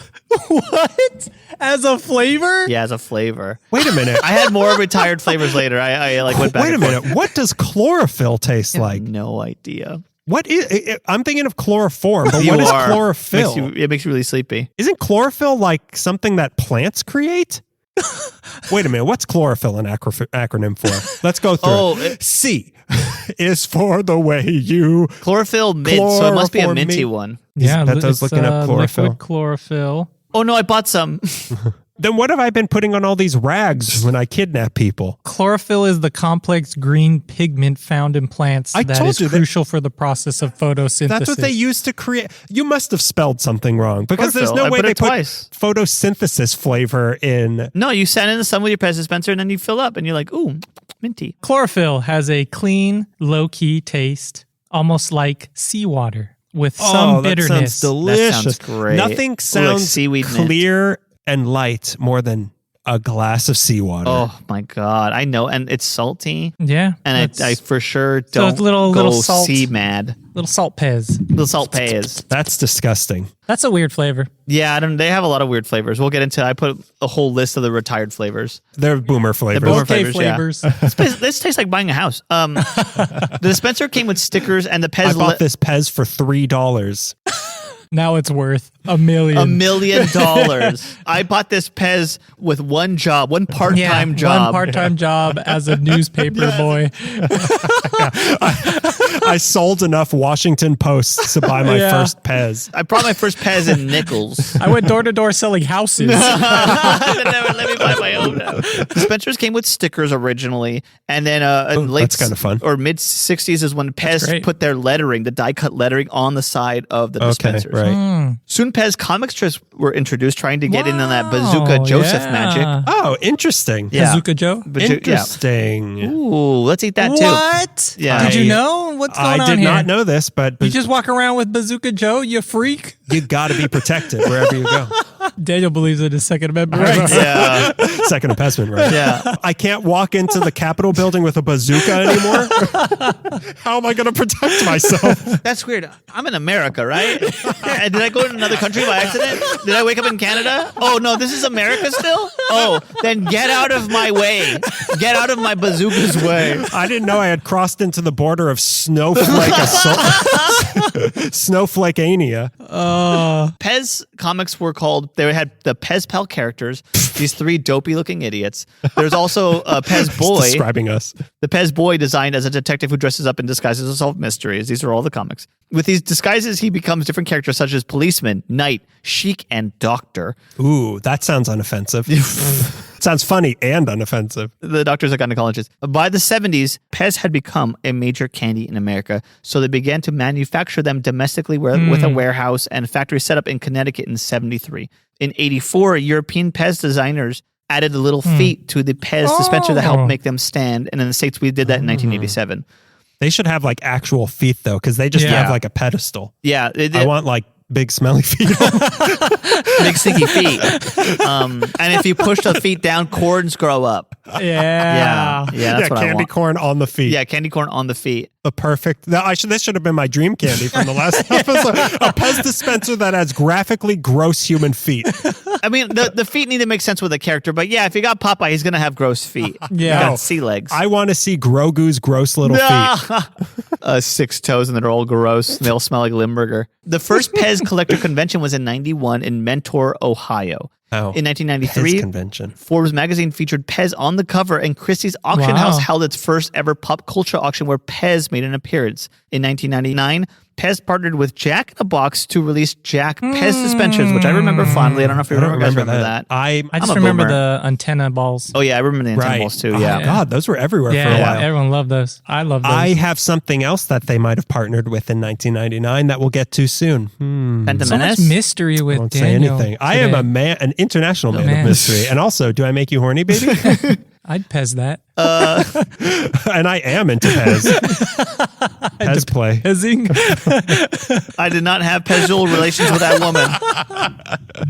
What? As a flavor? Yeah, as a flavor. Wait a minute. I had more retired flavors later. I like went back. Wait a and forth. minute. What does chlorophyll taste like? No idea. What is? I'm thinking of chloroform, but You what is are. chlorophyll? It makes you really sleepy. Isn't chlorophyll like something that plants create? Wait a minute. What's chlorophyll an acronym for? Let's go through it. C is for the way you. Chlorophyll mint, so it must be a minty Chloroform one. Yeah, that does looking up chlorophyll. Liquid chlorophyll. Oh no, I bought some. Then what have I been putting on all these rags when I kidnap people? Chlorophyll is the complex green pigment found in plants I that told is you that- crucial for the process of photosynthesis. That's what they use to create. You must have spelled something wrong because there's Chlorophyll. no I way put they it put twice. photosynthesis flavor in. No, you send in some with your Pez dispenser and then you fill up and you're like, ooh, minty. Chlorophyll has a clean, low-key taste, almost like seawater, with some Oh, that bitterness. sounds delicious. That sounds great. Nothing Ooh, like sounds seaweed mint. clear and light more than a glass of seawater. Oh my god, I know, and it's salty, Yeah. and that's I for sure So don't it's little go salt. sea mad. little salt Pez. Little salt Pez. That's disgusting. That's a weird flavor. Yeah, they have a lot of weird flavors. We'll get into. I put a whole list of the retired flavors. They're boomer flavors. boomer Okay, flavors, yeah. flavors. This tastes like buying a house. The dispenser came with stickers, and the Pez I bought this Pez for $3. Now it's worth $1 million. $1 million. I bought this Pez with one job, one part-time job. One part-time job as a newspaper boy. I sold enough Washington Posts to buy my Yeah. first Pez. I brought my first Pez in nickels. I went door to door selling houses. They never let me buy my own. Dispensers came with stickers originally, and then in late that's kinda fun. or mid '60s is when Pez great. put their lettering, the die-cut lettering, on the side of the dispensers. right. Soon, Pez comic strips were introduced, trying to get in on that Wow, Bazooka Joseph yeah. magic. Oh, interesting. Yeah. Bazooka Joe? Interesting. Yeah. Ooh, let's eat that too. What? Yeah. Did you I- know? What's going I on did here? not know this, but You just walk around with Bazooka Joe, you freak? you got to be protected wherever you go. Daniel believes in his Second Amendment rights. Yeah, Second Amendment, right? yeah. I can't walk into the Capitol building with a bazooka anymore. How am I going to protect myself? That's weird. I'm in America, right? Did I go to another country by accident? Did I wake up in Canada? Oh no, this is America still? Oh, then get out of my way. Get out of my bazooka's way. I didn't know I had crossed into the border of Snowflake-ania. Pez comics were called, they had the Pez Pal characters, these three dopey looking idiots. There's also a Pez Boy. Describing us. The Pez Boy designed as a detective who dresses up in disguises to solve mysteries. These are all the comics. With these disguises, he becomes different characters such as policeman, knight, sheik, and doctor. Ooh, that sounds unoffensive. Sounds funny and unoffensive. The doctors are gynecologists. By the 70s, Pez had become a major candy in America, so they began to manufacture them domestically with a warehouse and factory set up in Connecticut in 73. In 84, European Pez designers added a little feet to the Pez dispenser to help make them stand, and in the States, we did that in 1987. They should have like actual feet though, because they just Yeah. have like a pedestal. Yeah, I want like big smelly feet. big sticky feet. And if you push the feet down, corns grow up. Yeah. Yeah, that's what I candy want. corn on the feet. Yeah, candy corn on the feet. The perfect. This should have been my dream candy from the last episode. A Pez dispenser that has graphically gross human feet. I mean, the feet need to make sense with the character, but yeah, if you got Popeye, he's gonna have gross feet. Yeah. You No. got sea legs. I want to see Grogu's gross little feet. 6 toes, and they're all gross. And they all smell like Limburger. The first Pez collector convention was in '91 in Mentor, Ohio. Oh, In 1993, Pez convention. Forbes magazine featured Pez on the cover, and Christie's Auction Wow. House held its first ever pop culture auction where Pez made an appearance. In 1999, Pez partnered with Jack in the Box to release Jack Pez dispensers, which I remember fondly. I don't know if you I don't guys remember remember that. that. I just I'm a remember boomer. the antenna balls. Oh yeah, I remember the antenna Right. balls too. Oh, Yeah. God, those were everywhere for a Yeah, while. everyone loved those. I love those. I have something else that they might have partnered with in 1999 that we'll get to soon. Phantom so much Menace? mystery with I won't say Daniel. anything. I am today. an international man man. of mystery. And also, do I make you horny, baby? I'd Pez that. And I am into Pez. Pez play. Pezzing. I did not have Pezzual relations with that woman.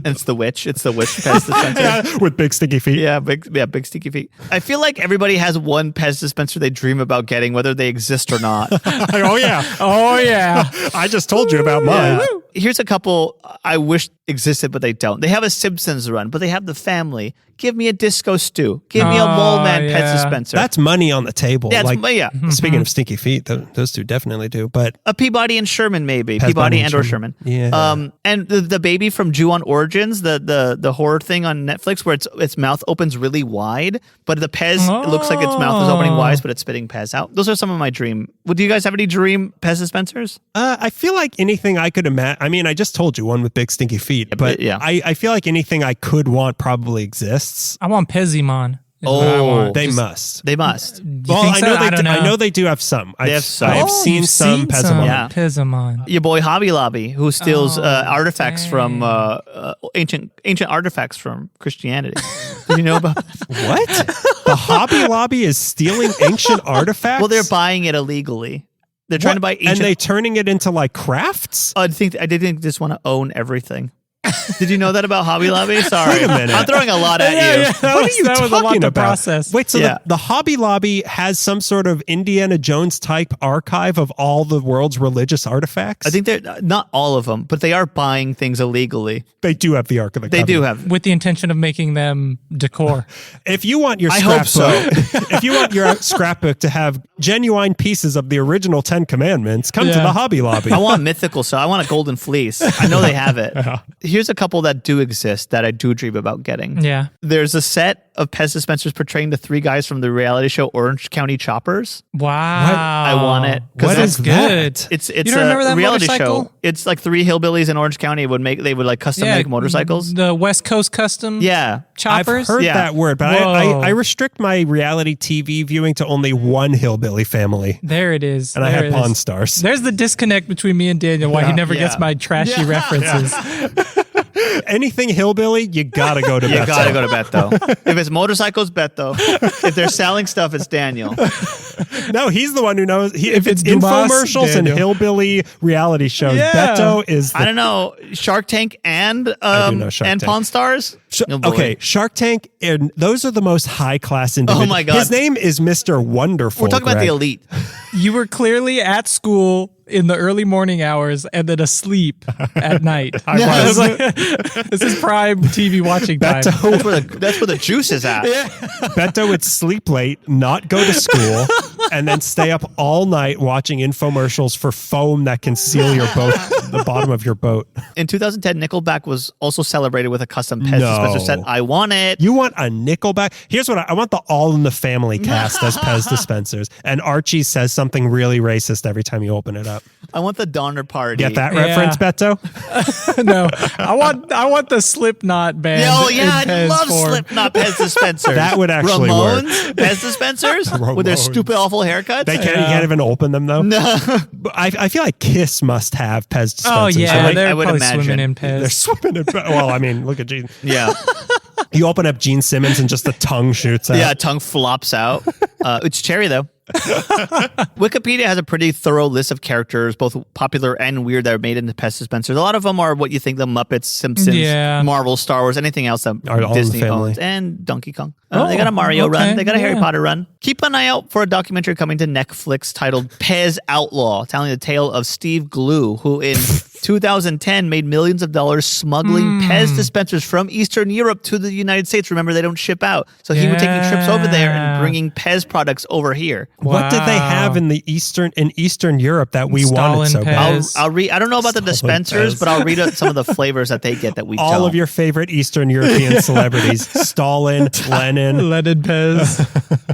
It's the witch. It's the witch Pez dispenser. Yeah, with big sticky feet. Yeah, big sticky feet. I feel like everybody has one Pez dispenser they dream about getting, whether they exist or not. Oh, yeah. Oh, yeah. I just told you about mine. Yeah. Here's a couple I wish existed, but they don't. They have a Simpsons run, but they have the family. Give me a disco stew. Give me a Mole Man Pez dispenser. That's money on the table. Yeah, like, speaking of stinky feet, those two definitely do. But a Peabody and Sherman, maybe. Pez Peabody and or Sherman. Sherman. Yeah. And the baby from Jew on Origins, the horror thing on Netflix where its mouth opens really wide, but the Pez, it looks like its mouth is opening wide, but it's spitting Pez out. Those are some of my dream. Well, do you guys have any dream Pez dispensers? I feel like anything I could imagine. I mean, I just told you one with big stinky feet, but I feel like anything I could want probably exists. I want Pezimon. I want. They must. They must. Well, think so? I know they do have some. have some. I've seen you've some seen Pezimon. Yeah. Pezimon. Your boy Hobby Lobby, who steals artifacts dang. from ancient artifacts from Christianity. Did you know about that? What? The Hobby Lobby is stealing ancient artifacts? Well, they're buying it illegally. They're trying to buy ancient. And they turning it into like crafts? I didn't just want to own everything. Did you know that about Hobby Lobby? Sorry. Wait a minute. I'm throwing a lot at you. That What was, are you that was a lot talking to about? process. Wait, so Yeah. the Hobby Lobby has some sort of Indiana Jones type archive of all the world's religious artifacts? I think they're not all of them, but they are buying things illegally. they do have the Ark of the They Covenant. do have. With the intention of making them decor. If you want your I hope scrapbook, if you want your scrapbook to have genuine pieces of the original 10 Commandments, come to Yeah. the Hobby Lobby. I want mythical stuff. I want a golden fleece. I know they have it. Here's a couple that do exist that I do dream about getting. Yeah. There's a set of Pez dispensers portraying the three guys from the reality show Orange County Choppers. Wow. I want it. 'Cause What That's is good. that? It's You don't remember a that reality motorcycle? show. It's like three hillbillies in Orange County they would like custom make motorcycles. The West Coast Custom Yeah. choppers. I've heard Yeah. that word, but Whoa. I restrict my reality TV viewing to only one hillbilly family. There it is. And I There have it Pawn is. Stars. There's the disconnect between me and Daniel, why he never gets my trashy references. Anything hillbilly, you gotta go to You Beto. gotta go to Beto. If it's motorcycles, Beto. If they're selling stuff, it's Daniel. No, he's the one who knows. If it's Dumas, infomercials and Daniel. hillbilly reality shows, Yeah. Beto is the I don't know. Shark Tank and know Shark and Tank. Pawn Stars. Oh, boy. Okay, Shark Tank, and those are the most high class individuals. Oh my God. His name is Mr. Wonderful. We're talking about the Greg. elite. You were clearly at school in the early morning hours and then asleep at night. I was. This is prime TV watching time. That's where the juice is at. Beto would sleep late, not go to school, and then stay up all night watching infomercials for foam that can seal your boat, the bottom of your boat. In 2010, Nickelback was also celebrated with a custom Pez No. dispenser set. I want it. You want a Nickelback? Here's what I want: the All in the Family cast as Pez dispensers, and Archie says something really racist every time you open it up. I want the Donner Party. Get that Yeah. reference, Beto? No, I want the Slipknot band. Oh yeah, in I Pez love form. Slipknot Pez dispensers. That would actually work. Ramones Pez dispensers with their Ramones. stupid, awful haircuts. You can't even open them though. No, but I feel like Kiss must have Pez dispensers. Oh yeah, right? they're I would probably imagine. swimming in They're Pez. swimming in. Well, I mean, look at Gene. Yeah, You open up Gene Simmons and just the tongue shoots out. yeah. Tongue flops out. It's cherry though. Wikipedia has a pretty thorough list of characters, both popular and weird, that are made into Pez dispensers. A lot of them are what you think: the Muppets, Simpsons, Yeah. Marvel, Star Wars, anything else that Are all in the Disney family. owns, and Donkey Kong. Oh, they got a Mario okay, run. They got a Harry yeah. Potter run. Keep an eye out for a documentary coming to Netflix titled Pez Outlaw, telling the tale of Steve Glue, who in 2010 made millions of dollars smuggling Pez dispensers from Eastern Europe to the United States. Remember, they don't ship out. So he would taking trips over there and Yeah. bringing Pez products over here. What did they have Wow. in Eastern Europe that we Stalin wanted so bad? Pez. I'll read. I don't know about the Stalin dispensers, Pez. but I'll read out some of the flavors that they get that we All don't. of your favorite Eastern European celebrities: Stalin, Lenin. Leaded Pez,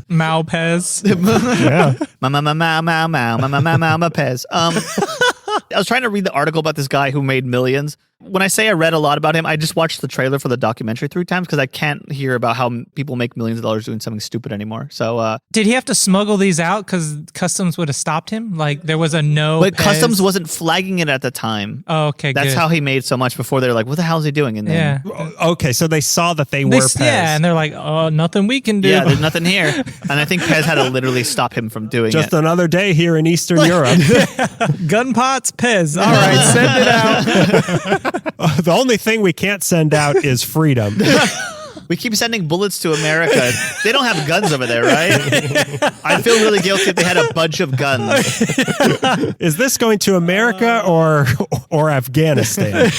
Mao Pez. Yeah, Ma Pez. I was trying to read the article about this guy who made millions. When I say I read a lot about him, I just watched the trailer for the documentary 3 times because I can't hear about how people make millions of dollars doing something stupid anymore. So, Did he have to smuggle these out because customs would have stopped him? Like there was a no. but Pez? customs wasn't flagging it at the time. Oh, okay, That's good. how he made so much before they were like, what the hell is he doing? And then, Yeah. Okay, so they saw that they were Pez. Yeah, and they're like, oh, nothing we can do. yeah, there's nothing here. And I think Pez had to literally stop him from doing Just it. another day here in Eastern Europe. Gun pots, Pez. All right, send it out. The only thing we can't send out is freedom. We keep sending bullets to America. They don't have guns over there, right? I feel really guilty if they had a bunch of guns. Is this going to America or Afghanistan?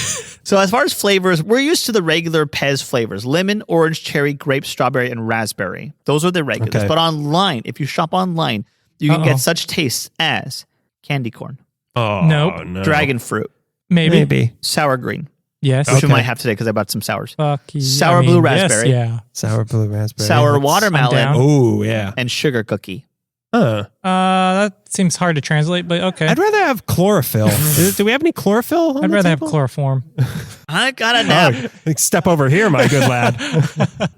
So as far as flavors, we're used to the regular Pez flavors: lemon, orange, cherry, grape, strawberry, and raspberry. Those are the regulars. Okay. But online, if you shop online, you can get such tastes as candy corn, Oh, Nope. no. dragon fruit, Maybe. sour green, Yes. which we Okay. might have today because I bought some sours, Fuck you. Sour blue raspberry. Yes, yeah. Sour blue raspberry. sour down. watermelon, Oh, yeah. and sugar cookie. Huh. That seems hard to translate, but okay. I'd rather have chlorophyll. Do we have any chlorophyll? on I'd the rather have table? chloroform. I got it now. Oh, step over here, my good lad.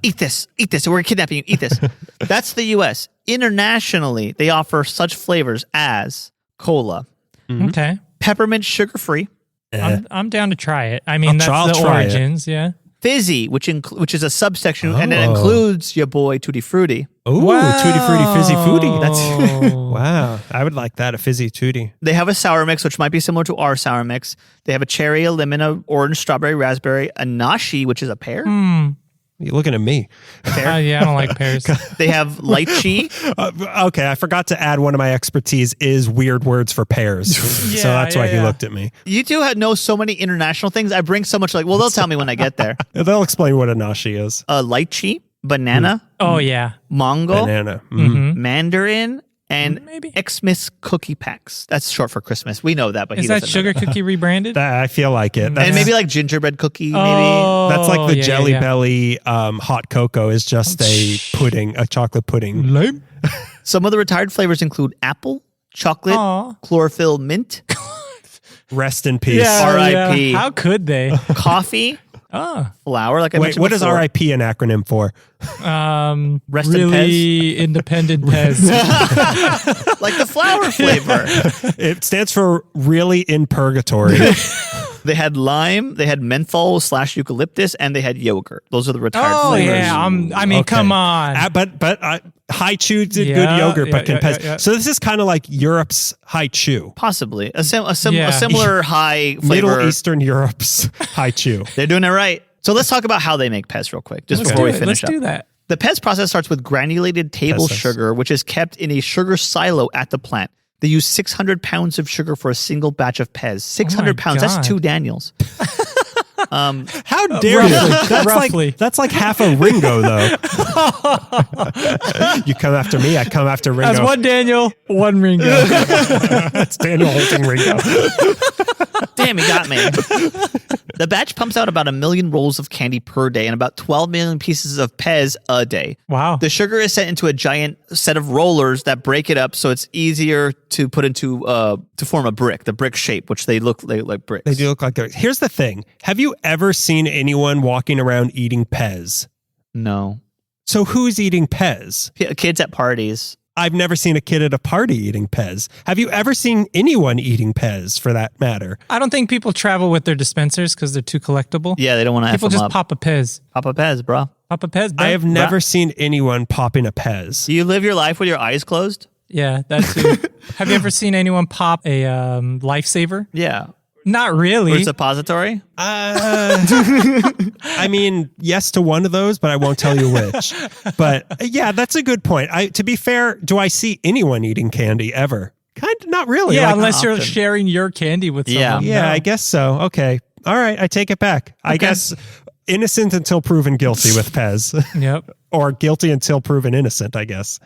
Eat this. We're kidnapping you. Eat this. That's the U.S. Internationally, they offer such flavors as cola, Okay. peppermint sugar-free, I'm down to try it. I mean, I'll that's the try it. origins, yeah. fizzy, which is a subsection, and it Oh. includes your boy Tutti Frutti. Ooh, Tutti Frutti Fizzy Foodie. That's Wow. I would like that, a fizzy tootie. They have a sour mix, which might be similar to our sour mix. They have a cherry, a lemon, a orange, strawberry, raspberry, a nashi, which is a pear. You're looking at me. yeah, I don't like pears. They have lychee. Okay, I forgot to add one of my expertise is weird words for pears. So that's why he looked at me. You two know so many international things. I bring so much well, they'll tell me when I get there. They'll explain what a nashi is. Lychee, banana, Oh, yeah. mango, Banana. mandarin, and Maybe. Xmas cookie packs. That's short for Christmas. We know that, but Is he that doesn't know sugar cookie rebranded? I feel like it. And maybe like gingerbread cookie, maybe. Oh, That's like the yeah, Jelly yeah. Belly hot cocoa is just a pudding, a chocolate pudding. Lame. Some of the retired flavors include apple, chocolate, Aw. chlorophyll mint, Rest in peace. R.I.P.. How could they? coffee, Oh, flour, like I Wait, mentioned what is before. RIP an acronym for? Rest in really independent Pez. Like the flour flavor. It stands for really in purgatory. They had lime, they had menthol / eucalyptus, and they had yogurt. Those are the retired Oh flavors. yeah, I mean, Okay. come on. But High Chew did Yeah, good yogurt, but yeah, can yeah, yeah. So this is kind of like Europe's High Chew. Possibly. A Yeah. similar high flavor. Middle Eastern Europe's High Chew. They're doing it right. So let's talk about how they make Pez real quick, just before we finish Let's up. do that. The Pez process starts with granulated table Pez. sugar, which is kept in a sugar silo at the plant. They use 600 pounds of sugar for a single batch of Pez. 600 pounds. God. That's 2 Daniels. How dare you? roughly. That's like half a Ringo, though. You come after me, I come after Ringo. As one Daniel, one Ringo. That's Daniel holding Ringo. Damn, he got me. The batch pumps out about 1 million rolls of candy per day and about 12 million pieces of Pez a day. Wow. The sugar is sent into a giant set of rollers that break it up so it's easier to put into to form a brick, the brick shape, which they look like bricks. They do look like they're. Here's the thing. Have you ever seen anyone walking around eating Pez? No. So who's eating Pez? Kids at parties. I've never seen a kid at a party eating Pez. Have you ever seen anyone eating Pez, for that matter? I don't think people travel with their dispensers because they're too collectible. Yeah, they don't want to People F them just up. pop a Pez. Pop a Pez, bro. Pop a Pez, bro. I have never seen anyone popping a Pez. Do you live your life with your eyes closed? Yeah, that too. Have you ever seen anyone pop a lifesaver? Yeah. Not Or really. a suppository? I mean, yes to one of those, but I won't tell you which. But yeah, that's a good point. To be fair, do I see anyone eating candy ever? Kind of, not really. Yeah, Like, unless you're often. sharing your candy with Yeah. someone. yeah, No. I guess so. Okay. All right. I take it back. I guess innocent until proven guilty with Pez. Yep. Or guilty until proven innocent, I guess.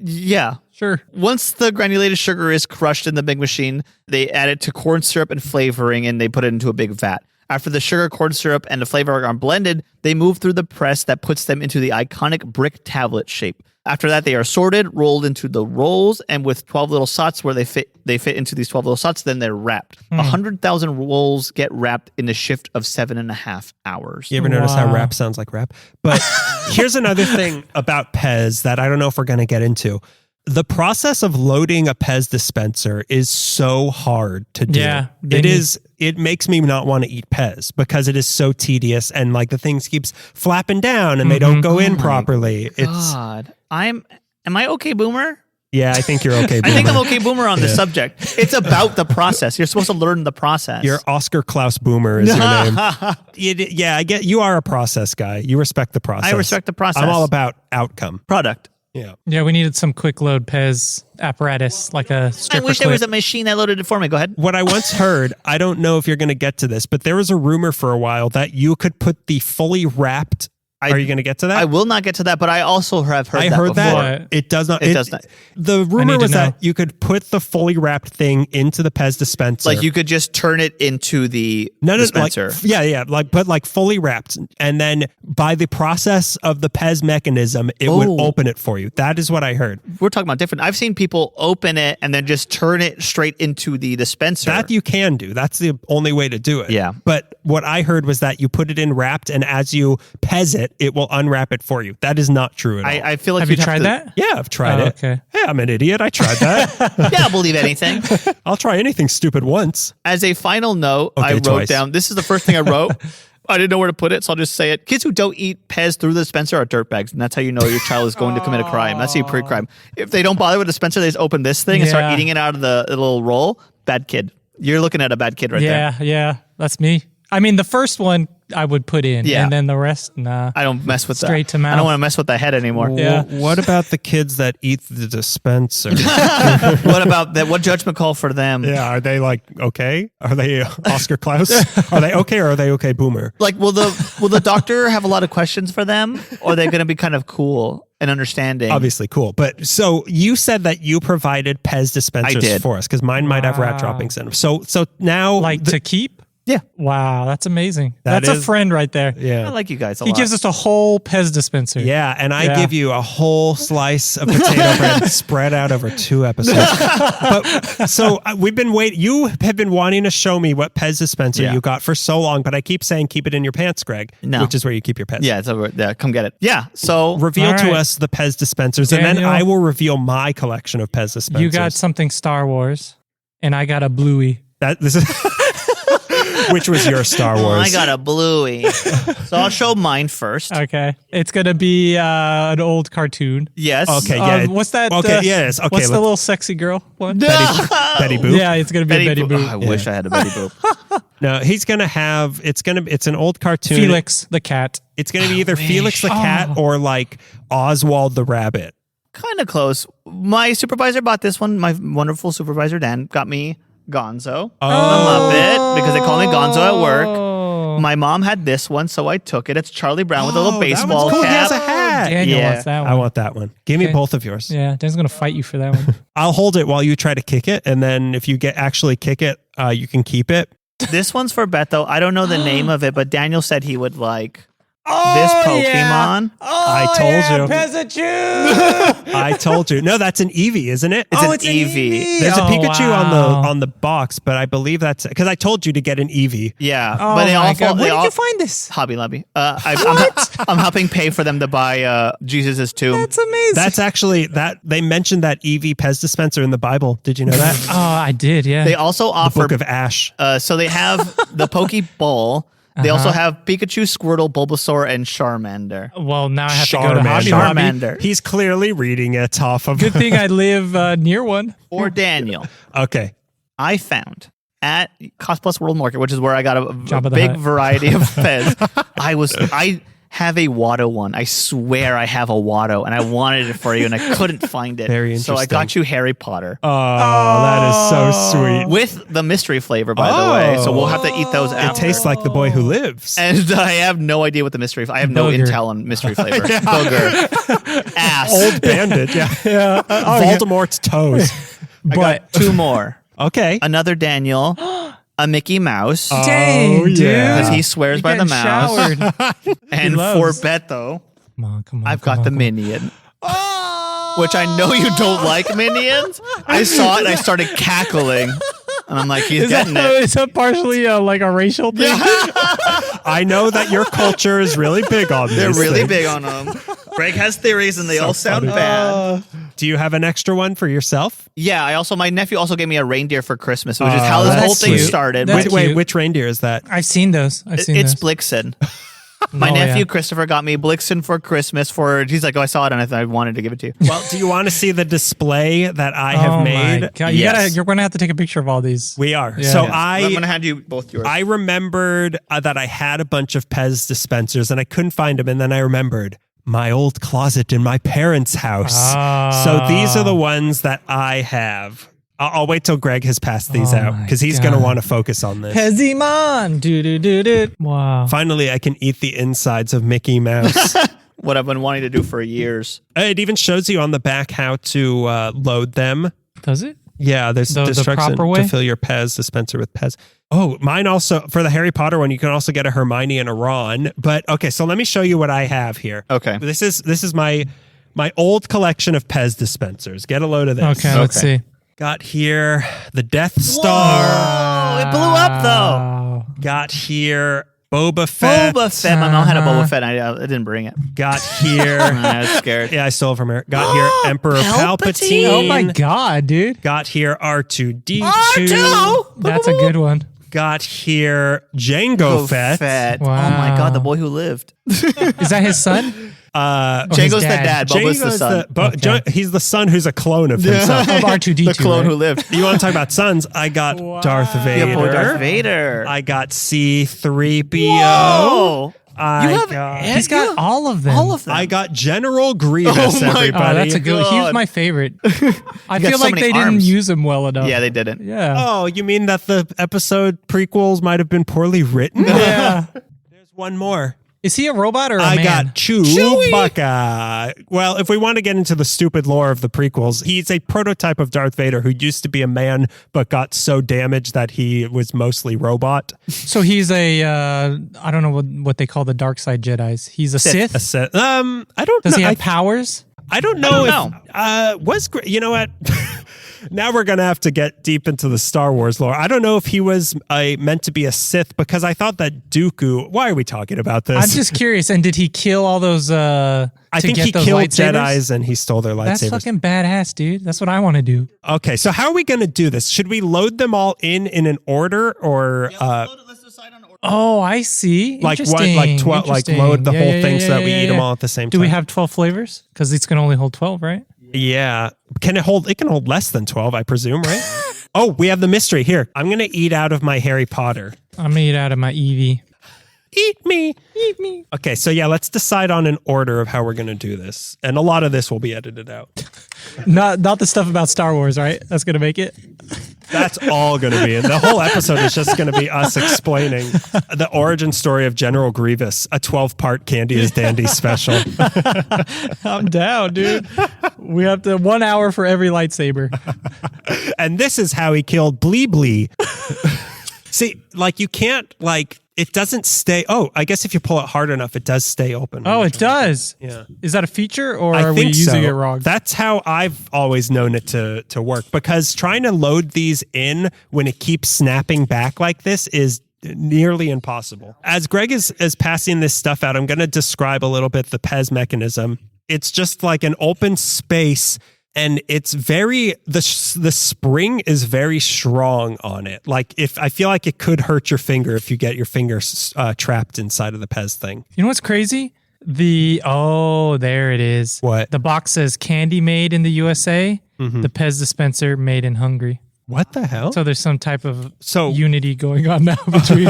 Yeah. Sure. Once the granulated sugar is crushed in the big machine, they add it to corn syrup and flavoring, and they put it into a big vat. After the sugar, corn syrup, and the flavor are blended, they move through the press that puts them into the iconic brick tablet shape. After that, they are sorted, rolled into the rolls, and with 12 little slots where they fit into these 12 little slots, then they're wrapped. 100,000 rolls get wrapped in a shift of 7.5 hours. You ever notice how rap sounds like rap? But here's another thing about PEZ that I don't know if we're going to get into. The process of loading a PEZ dispenser is so hard to do. Yeah, It makes me not want to eat PEZ because it is so tedious and like the things keeps flapping down and they don't go in properly. God, am I okay, Boomer? Yeah, I think you're okay, Boomer. I think I'm okay, Boomer, on this subject. It's about the process. You're supposed to learn the process. Your Oscar Klaus Boomer is your name. I get you are a process guy. You respect the process. I respect the process. I'm all about outcome. Product. Yeah. Yeah, we needed some quick load PEZ apparatus, like a stripper I wish there clip. was a machine that loaded it for me. Go ahead. What I once heard, I don't know if you're going to get to this, but there was a rumor for a while that you could put the fully wrapped. Are you going to get to that? I will not get to that, but I also have heard I that heard before. that. It does not. It does not. The rumor need to was that know. you could put the fully wrapped thing into the PEZ dispenser. Like you could just turn it into the dispenser. But fully wrapped, and then by the process of the PEZ mechanism, it would open it for you. That is what I heard. We're talking about different. I've seen people open it and then just turn it straight into the dispenser. That you can do. That's the only way to do it. Yeah. But what I heard was that you put it in wrapped, and as you PEZ it, it will unwrap it for you. That is not true at all. I feel like Have you tried that? Yeah, I've tried it. Okay. Hey, I'm an idiot. I tried that. Yeah, I'll believe anything. I'll try anything stupid once. As a final note, Okay, I wrote twice. down, this is the first thing I wrote. I didn't know where to put it, so I'll just say it. Kids who don't eat PEZ through the dispenser are dirtbags, and that's how you know your child is going to commit a crime. That's how you pre-crime. If they don't bother with the dispenser, they just open this thing and start eating it out of the little roll. Bad kid. You're looking at a bad kid right there. Yeah, that's me. I mean, the first one I would put in, and then the rest, nah. I don't mess with that. Straight to mouth. I don't want to mess with the head anymore. Yeah. What about the kids that eat the dispenser? What about that? What judgment call for them? Yeah, are they like okay? Are they Oscar Klaus? Are they okay, or are they okay, Boomer? Like, will the doctor have a lot of questions for them, or are they going to be kind of cool and understanding? Obviously, cool. But so you said that you provided PEZ dispensers did. for us because mine might have rat droppings in them. So now, Like to keep? Yeah. Wow, that's amazing. That That's is- a friend right there. I yeah. like you guys a He lot. gives us a whole PEZ dispenser. Yeah, and I Yeah. give you a whole slice of potato bread spread out over 2 episodes. But so we've been waiting. You have been wanting to show me what PEZ dispenser Yeah. you got for so long, but I keep saying keep it in your pants, Greg, No. which is where you keep your PEZ. Yeah, it's over. Yeah, come get it. Yeah. So Reveal All to right. us the PEZ dispensers, and then Daniel. I will reveal my collection of PEZ dispensers. You got something Star Wars, and I got a Bluey. this is which was your Star Wars. I got a bluey. So I'll show mine first. Okay. It's going to be an old cartoon. Yes. Okay, yeah. What's that? Okay, yes. Okay, What's the let's- little sexy girl one? Betty Boop. Yeah, it's going to be Betty Boop. Boop. Oh, I wish I had a Betty Boop. No, he's gonna have. It's an old cartoon. Felix the cat. It's gonna be either Felix the cat or like Oswald the rabbit. Kind of close. My supervisor bought this one. My wonderful supervisor, Dan, got me Gonzo. Oh. A Muppet, because they call me Gonzo at work. Oh. My mom had this one, so I took it. It's Charlie Brown with a little Oh, that baseball one's cool. He has cap. a hat. Daniel Yeah. wants that one. I want that one. Give me Okay. both of yours. Yeah, Dan's going to fight you for that one. I'll hold it while you try to kick it, and then if you actually kick it, you can keep it. This one's for Beto. I don't know the name of it, but Daniel said he would like this Pokemon. I told you. Pikachu! I told you. No, that's an Eevee, isn't it? It's an it's an Eevee. There's a Pikachu wow. on the box, but I believe that's because I told you to get an Eevee. Yeah, Oh but they my all God. they Where all, did you find this? Hobby Lobby. I'm helping pay for them to buy Jesus' tomb. That's amazing. That's actually that they mentioned that Eevee PEZ dispenser in the Bible. Did you know that? Oh, I did, yeah. They also offer Book of Ash. so they have the Pokeball. They also have Pikachu, Squirtle, Bulbasaur, and Charmander. well, now I have to go to Hobby Charmander. Lobby. Charmander. He's clearly reading it off of. Good thing I live near one. For Daniel, Okay. I found at Cost Plus World Market, which is where I got a Jabba the big Hutt. variety of Pez. I have a Watto one. I swear I have a Watto, and I wanted it for you, and I couldn't find it. Very So I interesting. got you Harry Potter. Oh, that is so sweet. With the mystery flavor, by the way. So we'll have to eat those It after. tastes like the boy who lives. And I have no idea what the mystery. I have no Booger. intel on mystery flavor. Booger, ass. Old bandit, yeah. Voldemort's toes. I got two more. Okay. Another Daniel, a Mickey Mouse, Dang, dude. because he swears You by the getting mouse. showered. And loves. for Beto, Come on. I've got the Minion. which I know you don't like, Minions. I saw it and I started cackling. And I'm like, he's getting it. Is that partially like a racial thing? I know that your culture is really big on this. They're really big on them. Greg has theories and they all sound bad. Do you have an extra one for yourself? Yeah, my nephew also gave me a reindeer for Christmas, which is how this that's whole thing cute. started. That's Wait, cute. which reindeer is that? I've seen those. It's Blixen. My Oh, nephew yeah. Christopher got me Blixen for Christmas. He's like, oh, I saw it and I thought I wanted to give it to you. Well, do you want to see the display that I have made? My God. Yes. You're going to have to take a picture of all these. We are. Yeah. So Yeah. I'm going to hand you both yours. I remembered that I had a bunch of PEZ dispensers and I couldn't find them. And then I remembered my old closet in my parents' house. So these are the ones that I have. I'll wait till Greg has passed these out my because he's going to God. want to focus on this. Pezimon. Do. Wow. Finally, I can eat the insides of Mickey Mouse. What I've been wanting to do for years. It even shows you on the back how to load them. Does it? Yeah, there's The instruction proper way? to fill your PEZ dispenser with PEZ. Oh, mine also, for the Harry Potter one, you can also get a Hermione and a Ron. But okay, so let me show you what I have here. Okay. This is my old collection of PEZ dispensers. Get a load of this. Okay, let's see. Got here the Death Star. Oh, it blew up though. Wow. Got here Boba Fett. Boba Fett. My mom had a Boba Fett. I didn't bring it. Got here. I was scared. Yeah, I stole it from her. Got here Emperor Palpatine. Oh my God, dude. Got here R2D2. R2? That's a good one. Got here Jango Fett. Oh my Wow. God, the boy who lived. Is that his son? Jango's the dad. dad. Boba's the son. He's the son who's a clone of himself. Of R2D2. The clone right? who lived. You want to talk about sons? I got Darth Vader. Yeah, poor Darth Vader. I got C-3PO. Oh, He's got all of them. all of them. I got General Grievous, Oh my- everybody. Oh, that's a good. He was God. my favorite. I got feel so like many they didn't arms. use him well enough. Yeah, they didn't. Yeah. Oh, you mean that the episode prequels might have been poorly written? Yeah. There's one more. Is he a robot or a I man? got Chewbacca. Well, if we want to get into the stupid lore of the prequels, he's a prototype of Darth Vader who used to be a man but got so damaged that he was mostly robot. So he's a I don't know what they call the dark side Jedis. He's a Sith. A Sith. I don't Does know. he have powers? I don't know I if you know what? Now we're going to have to get deep into the Star Wars lore. I don't know if he was meant to be a Sith because I thought that Dooku. Why are we talking about this? I'm just curious. And did he kill all those? I think he killed Jedis and he stole their That's lightsabers. fucking badass, dude. That's what I want to do. Okay, so how are we going to do this? Should we load them all in an order or Oh, I see. like Interesting. what? Like 12? Like Interesting. load the Yeah, whole yeah, thing yeah, so that we yeah, eat them yeah. all at the same Do time? we have 12 flavors? Because it's can only hold 12, right? Yeah. Can it hold? It can hold less than 12, I presume, right? Oh, we have the mystery here. I'm going to eat out of my Harry Potter. I'm gonna eat out of my Eevee. Eat me. Eat me. Okay, so yeah, let's decide on an order of how we're going to do this. And a lot of this will be edited out. Not the stuff about Star Wars, right? That's gonna make it. That's all going to be. The whole episode is just going to be us explaining the origin story of General Grievous, a 12-part Candy is Dandy special. I'm down, dude. We have to 1 hour for every lightsaber. And this is how he killed Bleebly. See, like you can't, like, it doesn't stay. Oh, I guess if you pull it hard enough, it does stay open. Oh, it does. Yeah. Is that a feature or I are we think using so. it wrong? That's how I've always known it to work, because trying to load these in when it keeps snapping back like this is nearly impossible. As Greg is passing this stuff out, I'm going to describe a little bit the PEZ mechanism. It's just like an open space, and it's very the spring is very strong on it. Like if I feel like it could hurt your finger if you get your finger trapped inside of the PEZ thing. You know what's crazy? There it is. What? The box says candy made in the USA, Mm-hmm. the PEZ dispenser made in Hungary. What the hell? So there's some type of So- unity going on now between.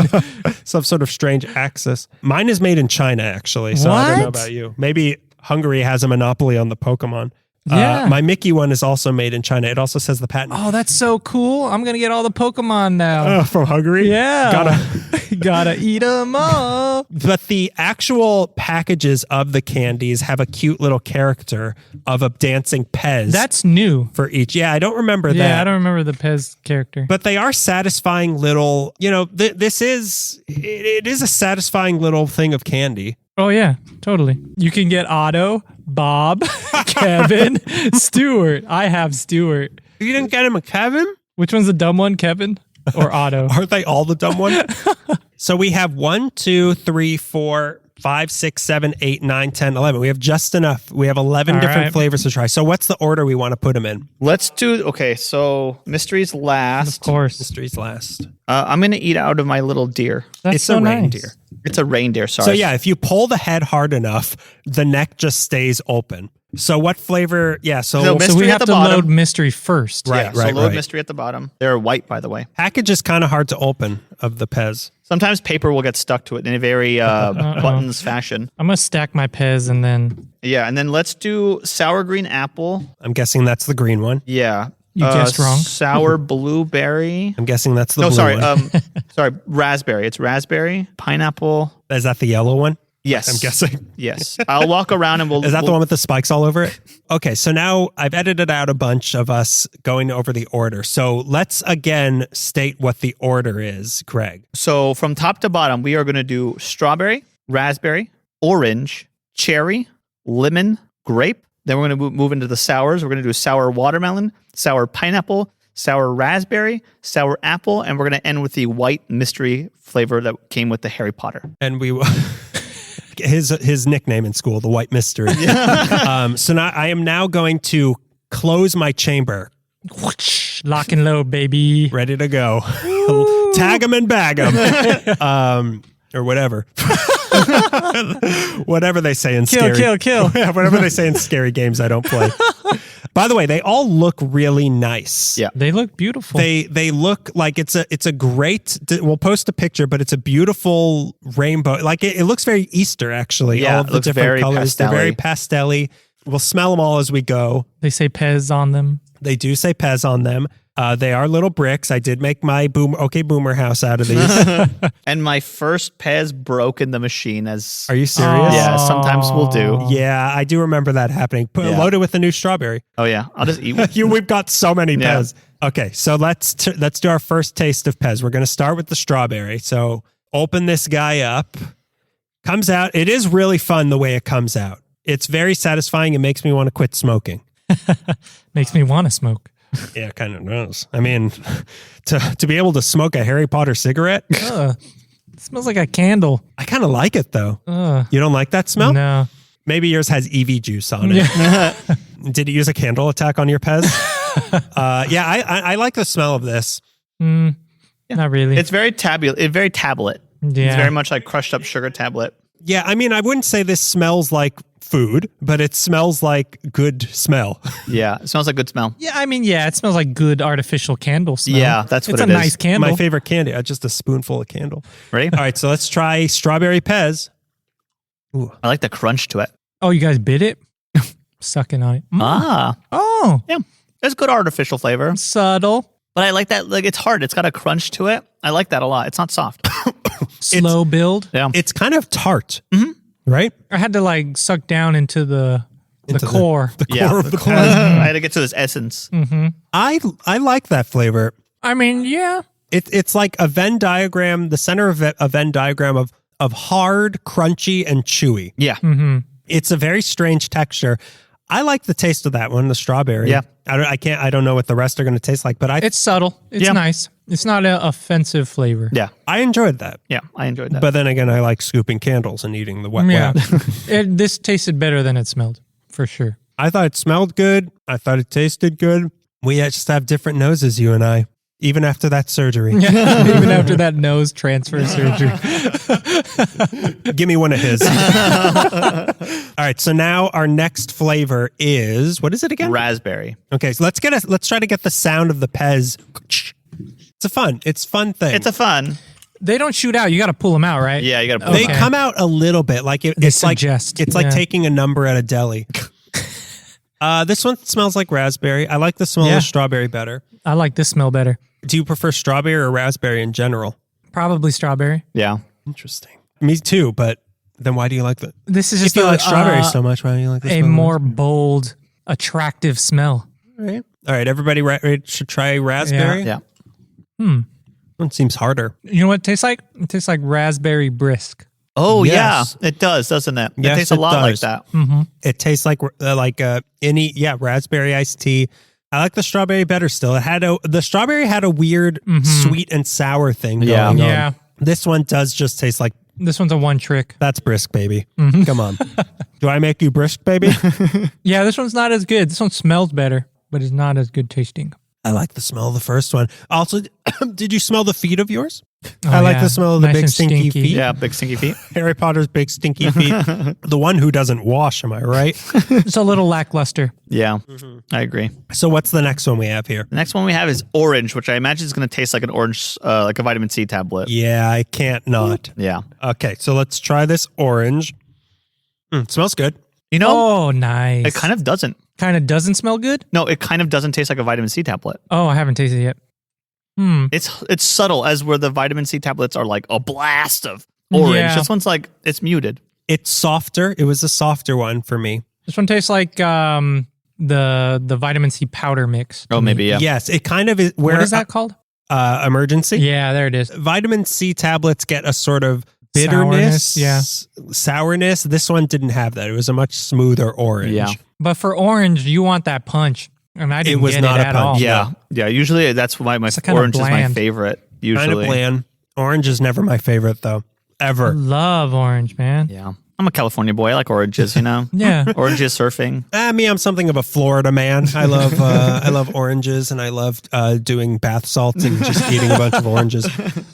Some sort of strange axis. Mine is made in China, actually. So I don't know What? about you. Maybe Hungary has a monopoly on the Pokemon. Yeah. My Mickey one is also made in China. It also says the patent. Oh, that's so cool. I'm going to get all the Pokemon now. From Hungary? Yeah. Gotta eat them up. But the actual packages of the candies have a cute little character of a dancing Pez. That's new. for each. Yeah, I don't remember that. Yeah, I don't remember the PEZ character. But they are satisfying little, it is a satisfying little thing of candy. Oh, yeah, totally. You can get Otto, Bob, Kevin, Stuart. I have Stuart. You didn't get him a Kevin? Which one's the dumb one, Kevin or Otto? Aren't they all the dumb ones? So we have 1, 2, 3, 4, 5, 6, 7, 8, 9, 10, 11. We have just enough. We have 11 All different right. flavors to try. So what's the order we want to put them in? Let's do, okay, so mysteries last. Of course. Mysteries last. I'm going to eat out of my little deer. That's It's so a nice. reindeer. It's a reindeer, sorry. So yeah, if you pull the head hard enough, the neck just stays open. So what flavor? Yeah, So So mystery we at have the to bottom. load mystery first. Right, Yeah, so load mystery at the bottom. They're white, by the way. Package is kind of hard to open of the PEZ. Sometimes paper will get stuck to it in a very buttons fashion. I'm going to stack my Pez and then Yeah, and then let's do sour green apple. I'm guessing that's the green one. Yeah. You guessed wrong. Sour blueberry. I'm guessing that's the No, blue sorry. one. Sorry, raspberry. It's raspberry, pineapple. Is that the yellow one? Yes. I'm guessing. Yes. I'll walk around and we'll. Is that the one with the spikes all over it? Okay, so now I've edited out a bunch of us going over the order. So let's again state what the order is, Craig. So from top to bottom, we are going to do strawberry, raspberry, orange, cherry, lemon, grape. Then we're going to move into the sours. We're going to do sour watermelon, sour pineapple, sour raspberry, sour apple, and we're going to end with the white mystery flavor that came with the Harry Potter. And we his nickname in school, the White Mystery. So now I am now going to close my chamber. whoosh, lock and load, baby. Ready to go. Tag them and bag them. Or whatever. Whatever they say in scary. Kill. Yeah, whatever they say in scary games I don't play. By the way, they all look really nice. Yeah. They look beautiful. They look like it's a great. We'll post a picture, but it's a beautiful rainbow. Like it looks very Easter actually. Yeah, all of it the looks different very colors. They're very pastel-y. pastel-y. We'll smell them all as we go. They say Pez on them. They do say PEZ on them. They are little bricks. I did make my boomer house out of these. And my first Pez broke in the machine as. Are you serious? Yeah, sometimes we'll do. Yeah, I do remember that happening. Yeah. Loaded with a new strawberry. Oh, yeah. I'll just eat one. We've got so many Yeah. PEZ. Okay, so let's do our first taste of PEZ. We're going to start with the strawberry. So open this guy up. Comes out. It is really fun the way it comes out. It's very satisfying. It makes me want to quit smoking. Makes me want to smoke. Yeah, it kind of does. I mean, to be able to smoke a Harry Potter cigarette, It smells like a candle. I kind of like it though. Ugh. You don't like that smell? No. Maybe yours has EV juice on it. Did you use a candle attack on your PEZ? Yeah, I like the smell of this. Not really. It's very tablet. It's yeah. very much like crushed up sugar tablet. Yeah, I mean, I wouldn't say this smells like food, but it smells like good smell. Yeah, it smells like good smell. Yeah, I mean, yeah, it smells like good artificial candle smell. Yeah, that's what it's it a is. nice candle. My favorite candy, just a spoonful of candle. Ready? All right, so let's try strawberry PEZ. I like the crunch to it. Oh, you guys bit it? Sucking on it. Ah, Oh, yeah. There's good artificial flavor. subtle, But I like that. Like, it's hard. It's got a crunch to it. I like that a lot. It's not soft. slow build. Yeah. It's kind of tart, right? I had to like suck down into the core. The core Yeah. of the core. PEZ. I had to get to this essence. I like that flavor. I mean, yeah. It's like a Venn diagram, the center of a Venn diagram of hard, crunchy, and chewy. Yeah. It's a very strange texture. I like the taste of that one, the strawberry. Yeah. I don't know what the rest are going to taste like, but It's subtle. It's Yeah. nice. It's not an offensive flavor. Yeah. I enjoyed that. Yeah. I enjoyed that. But then again, I like scooping candles and eating the wet Yeah. wet. This tasted better than it smelled, for sure. I thought it smelled good. I thought it tasted good. We just have different noses, you and I, even after that surgery. Even after that nose transfer surgery. Give me one of his. All right, so now our next flavor is, what is it again? Raspberry. Okay, so let's try to get the sound of the PEZ. It's a fun thing. It's a fun. They don't shoot out. You got to pull them out, right? Yeah. You got to put They Okay. come out a little bit, like They it's like suggest, it's like yeah. taking a number at a deli. This one smells like raspberry. I like the smell Yeah. of strawberry better. I like this smell better. Do you prefer strawberry or raspberry in general? Probably strawberry. Yeah. Interesting. Me too, but then why do you like the? This is If just you a, like strawberry so much, why do you like this? a more bold, attractive smell. All right. Everybody ready to try raspberry? Yeah. One seems harder. You know what it tastes like? It tastes like raspberry brisk. Oh Yes. yeah, it does, doesn't it? Yes, it tastes a it lot like does. that. It tastes like any raspberry iced tea. I like the strawberry better still. The strawberry had a weird sweet and sour thing going on. Yeah. This one does just taste like This one's a one trick. that's brisk, baby. Come on. Do I make you brisk, baby? Yeah, this one's not as good. This one smells better, but it's not as good tasting. I like the smell of the first one. Also, did you smell the feet of yours? Oh, I like yeah. the smell of the Nice big and stinky stinky. feet. Yeah, big stinky feet. Harry Potter's big stinky feet. The one who doesn't wash, am I right? It's a little lackluster. Yeah, I agree. So what's the next one we have here? The next one we have is orange, which I imagine is going to taste like an orange, like a vitamin C tablet. Yeah, I can't not. Yeah. Okay, so let's try this orange. Smells good. You know, Oh, nice. it kind of doesn't. Kind of doesn't smell good? No, it kind of doesn't taste like a vitamin C tablet. Oh, I haven't tasted it yet. It's subtle, as where the vitamin C tablets are like a blast of orange. Yeah. This one's like, it's muted. It's softer. It was a softer one for me. This one tastes like the vitamin C powder mix. Oh, maybe, yeah. Yes, it kind of is. What is that called? Emergency? Yeah, there it is. Vitamin C tablets get a sort of bitterness, sourness. This one didn't have that. It was a much smoother orange. Yeah. But for orange, you want that punch. And I didn't was get not it a at punch. all. Yeah. Yeah. Usually that's why my kinda orange is my bland. favorite. Usually. Kind of bland. Orange is never my favorite, though. Ever. Love orange, man. Yeah. I'm a California boy. I like oranges, you know? Yeah. Oranges, surfing. Me, I'm something of a Florida man. I love oranges, and I love doing bath salts and just eating a bunch of oranges.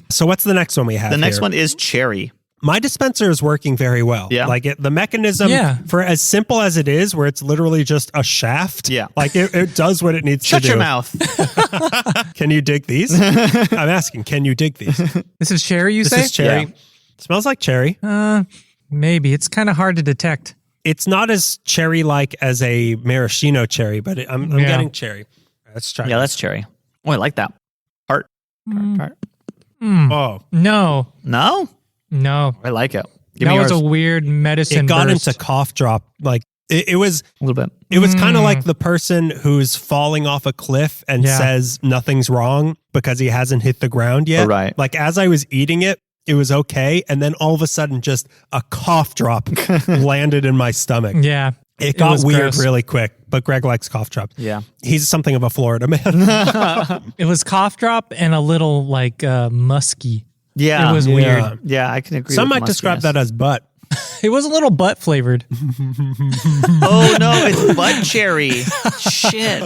So what's the next one we have The next here? one is cherry. My dispenser is working very well. Yeah. Like the mechanism for as simple as it is, where it's literally just a shaft. Yeah. Like it does what it needs Shut to do. your mouth. Can you dig these? I'm asking, can you dig these? This is cherry, you say? This is cherry. Yeah. Smells like cherry. Maybe. It's kind of hard to detect. It's not as cherry-like as a maraschino cherry, but I'm getting cherry. Let's try. Yeah, that's cherry. Oh, I like that. Heart. Heart. Oh, No. No? No. I like it. Give That me was yours. a weird medicine it got burst. into cough drop. Like it was. A little bit. It was kind of like the person who's falling off a cliff and Yeah. says nothing's wrong because he hasn't hit the ground yet. Oh, right. Like as I was eating it, it was okay. And then all of a sudden, just a cough drop landed in my stomach. Yeah. It got was weird gross. really quick, but Greg likes cough drops. Yeah. He's something of a Florida man. It was cough drop and a little like musky. Yeah. It was Yeah. weird. Yeah, I can agree Some with might describe muskiness. that as butt. It was a little butt flavored. Oh, no, it's butt cherry. Shit.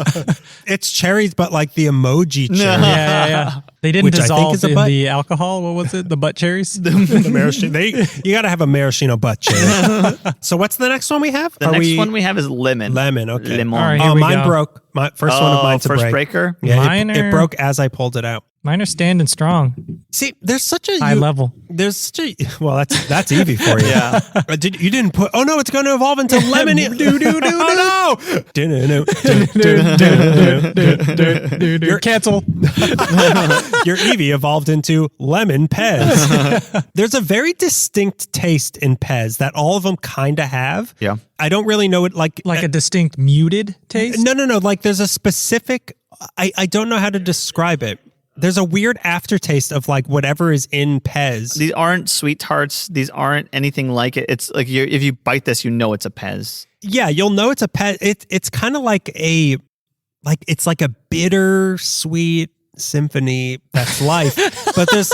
It's cherries, but like the emoji cherry. Yeah. They didn't Which I think dissolve is a in butt. the alcohol. What was it? The butt cherries? The maraschino. You got to have a maraschino butt cherry. So what's the next one we have? The next one we have is lemon. Lemon, okay. Lemon. All right, here Oh, we mine go. broke. My first one of mine to first break. breaker? Yeah, Mine it are- broke as I pulled it out. Mine are standing strong. See, there's such a High level. There's such a well. That's Evie for you. Yeah. You didn't put. Oh no, it's going to evolve into lemon. Oh no! You're cancel. Your Eevee evolved into lemon Pez. There's a very distinct taste in Pez that all of them kind of have. Yeah. I don't really know it like Like a distinct muted taste. No. Like there's a specific. I don't know how to describe it. There's a weird aftertaste of like whatever is in Pez. These aren't sweet tarts. These aren't anything like it. It's like if you bite this, you know it's a Pez. Yeah, you'll know it's a Pez. It's kind of like it's like a bitter sweet symphony that's life. but there's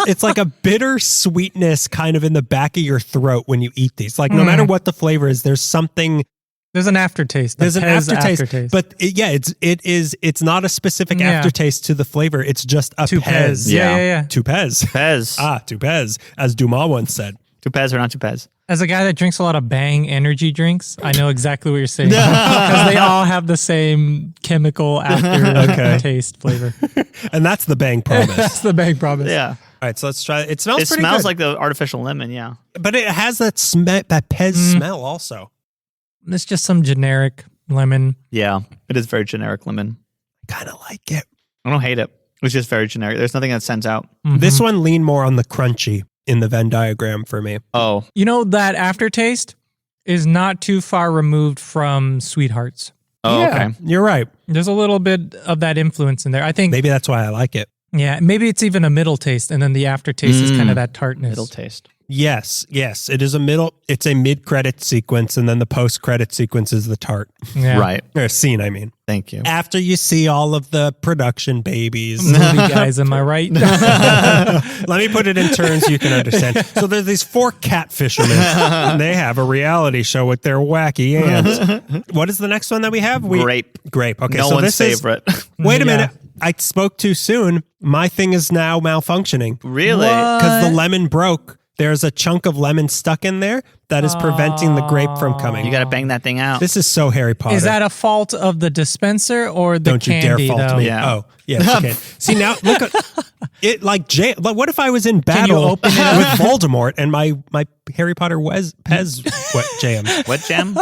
it's like a bitter sweetness kind of in the back of your throat when you eat these. Like no matter what the flavor is, there's something. There's an aftertaste. There's an Pez aftertaste, but it's not a specific aftertaste to the flavor. It's just a to Pez. Pez. Yeah. To Pez. Pez. To Pez, as Dumas once said. To Pez or not to Pez? As a guy that drinks a lot of Bang energy drinks, I know exactly what you're saying because they all have the same chemical aftertaste flavor. And that's the Bang promise. That's the Bang promise. Yeah. All right, so let's try it. It smells It pretty smells good. like the artificial lemon, yeah. But it has that Pez smell also. It's just some generic lemon. Yeah. It is very generic lemon. Kind of like it. I don't hate it. It's just very generic. There's nothing that stands out. This one leaned more on the crunchy in the Venn diagram for me. Oh. You know, that aftertaste is not too far removed from Sweethearts. Oh, Yeah, okay. you're right. There's a little bit of that influence in there. I think, Maybe that's why I like it. yeah, maybe it's even a middle taste, and then the aftertaste is kind of that tartness. Middle taste. Yes. It is it's a mid-credit sequence, and then the post-credit sequence is the tart. Yeah. Right. Or scene, I mean. Thank you. After you see all of the production babies. Movie guys, am I right? Let me put it in terms you can understand. So there's these 4 cat fishermen, and they have a reality show with their wacky ants. What is the next one that we have? Grape. Okay, No so one's this is... favorite. Wait a Yeah. minute. I spoke too soon. My thing is now malfunctioning. Really? Because the lemon broke. There's a chunk of lemon stuck in there that is preventing the grape from coming. You got to bang that thing out. This is so Harry Potter. Is that a fault of the dispenser or the Don't you candy? dare fault though? me. Yeah. Oh, yes, okay. See, now, look at it like what if I was in you battle open with it up? Voldemort and my Harry Potter PEZ jam? What gem?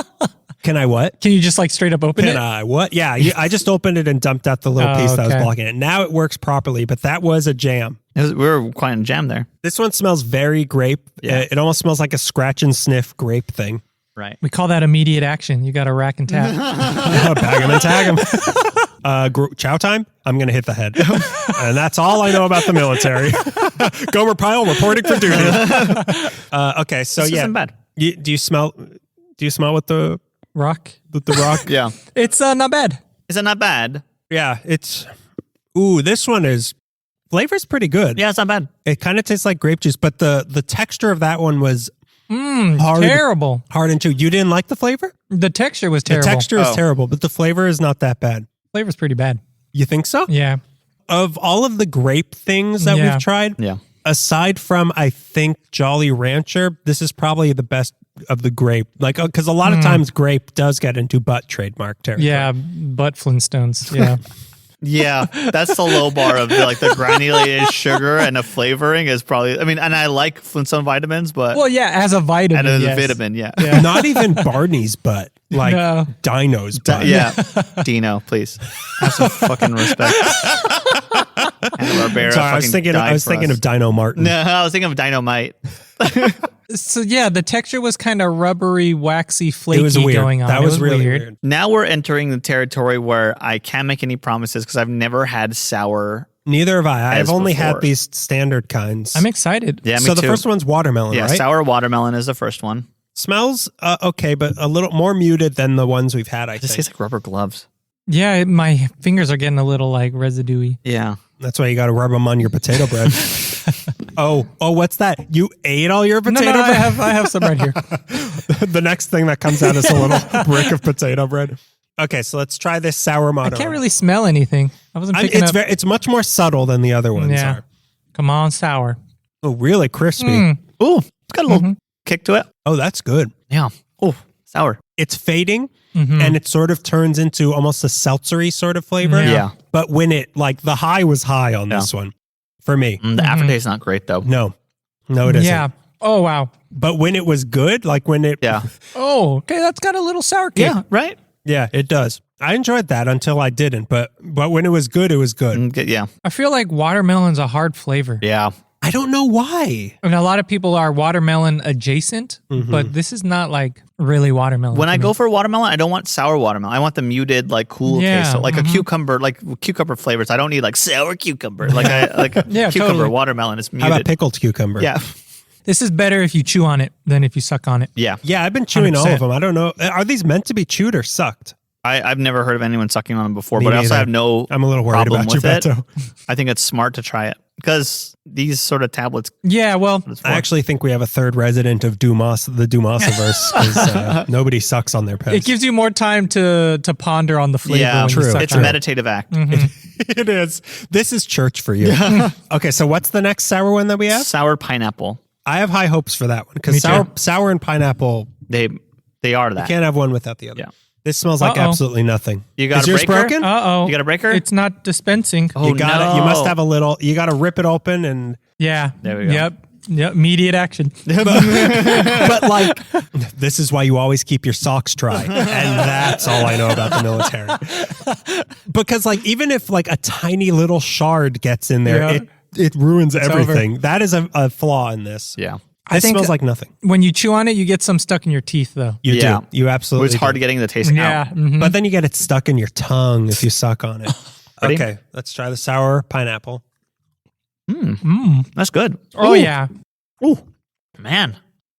Can I what? Can you just like straight up open Can it? I what? Yeah, I just opened it and dumped out the little piece that was okay. blocking it. Now it works properly, but that was a jam. We were quite in jam there. This one smells very grape. Yeah. It almost smells like a scratch and sniff grape thing. Right. We call that immediate action. You got to rack and tap. Bag him and tag him. Chow time? I'm going to hit the head. And that's all I know about the military. Gomer Pyle reporting for duty. Okay, so This yeah. isn't bad. Do you smell with the Rock. rock? Yeah. It's not bad. Is it not bad? Yeah, this one is flavor's pretty good. Yeah, it's not bad. It kind of tastes like grape juice, but the texture of that one was hard. Terrible. Hard and chew. You didn't like the flavor? The texture was terrible. The texture is Oh. terrible, but the flavor is not that bad. Flavor's pretty bad. You think so? Yeah. Of all of the grape things that Yeah. we've tried, Yeah. aside from, I think, Jolly Rancher, this is probably the best of the grape. Like, because a lot of times grape does get into butt trademark territory. Yeah. Butt Flintstones. Yeah. Yeah, that's the low bar of the granulated sugar and the flavoring is probably. I mean, and I like Flintstone vitamins, but Well, yeah, as a vitamin. and as yes. a vitamin, yeah, Yeah. Not even Barney's butt, like No. Dino's butt. yeah. Dino, please have some fucking respect. Barbera Sorry, I was thinking of Dino Martin. No, I was thinking of Dynamite. So yeah, the texture was kind of rubbery, waxy, flaky It was weird. going on. That It was really weird. Now we're entering the territory where I can't make any promises because I've never had sour. Neither have I. I've As only before. had these standard kinds. I'm excited. Yeah, me so the too. first one's watermelon, Yeah, right? sour watermelon is the first one. Smells okay, but a little more muted than the ones we've had, I It just think. tastes like rubber gloves. Yeah, my fingers are getting a little like residuey. Yeah. That's why you got to rub them on your potato bread. Oh, what's that? You ate all your potato No, bread? I have some right here. The next thing that comes out is a little brick of potato bread. Okay, so let's try this sour I motto. can't really smell anything. I wasn't picking up. It's much more subtle than the other ones Yeah. are. Come on, sour. Oh, really crispy. Ooh, it's got a little kick to it. Oh, that's good. Yeah. Oh, sour. It's fading, and it sort of turns into almost a seltzery sort of flavor. Yeah. Yeah. But when the high was high on this one for me. The aftertaste is not great though. No, it isn't. Yeah. Oh wow. But when it was good, like when it, Yeah. Oh, okay. That's got a little sour kick. Yeah. Right. yeah, it does. I enjoyed that until I didn't. But when it was good, it was good. Yeah. I feel like watermelon's a hard flavor. Yeah. I don't know why. And a lot of people are watermelon adjacent, but this is not like really watermelon. When to I me. go for watermelon, I don't want sour watermelon. I want the muted, cool Yeah, taste. So like a cucumber, cucumber flavors. I don't need sour cucumber. Yeah, Cucumber totally. watermelon is How about muted. pickled cucumber? Yeah. This is better if you chew on it than if you suck on it. Yeah. Yeah, I've been chewing all 100%. of them. I don't know. Are these meant to be chewed or sucked? I've never heard of anyone sucking on them before, Me but I also neither. have no I'm a little worried problem about you, with it. Beto. I think it's smart to try it because these sort of tablets. Yeah, well, It's I fun. actually think we have a third resident of the Dumasiverse because nobody sucks on their pets. it gives you more time to ponder on the flavor. Yeah, when you true. suck It's on a it. meditative act. It is. This is church for you. Okay, so what's the next sour one that we have? Sour pineapple. I have high hopes for that one Me because too. sour and pineapple They are that. can't have one without the other. Yeah. This smells like Uh-oh. absolutely nothing. You got is a yours breaker? broken? Uh-oh. You got a breaker? It's not dispensing. Oh, You got it. You no. must have a little. You got to rip it open and. Yeah. There we go. Yep. Immediate action. But like, this is why you always keep your socks dry, and that's all I know about the military. Because like, even if like a tiny little shard gets in there, Yeah. it ruins It's everything. That is a flaw in this. Yeah. I This think smells like nothing. when you chew on it, you get some stuck in your teeth, though. You Yeah. do. You absolutely. It's hard do. getting the taste Yeah. out. mhm. But then you get it stuck in your tongue if you suck on it. Ready? Okay, let's try the sour pineapple. Mm. That's good. Oh, Ooh. yeah. Ooh. Man.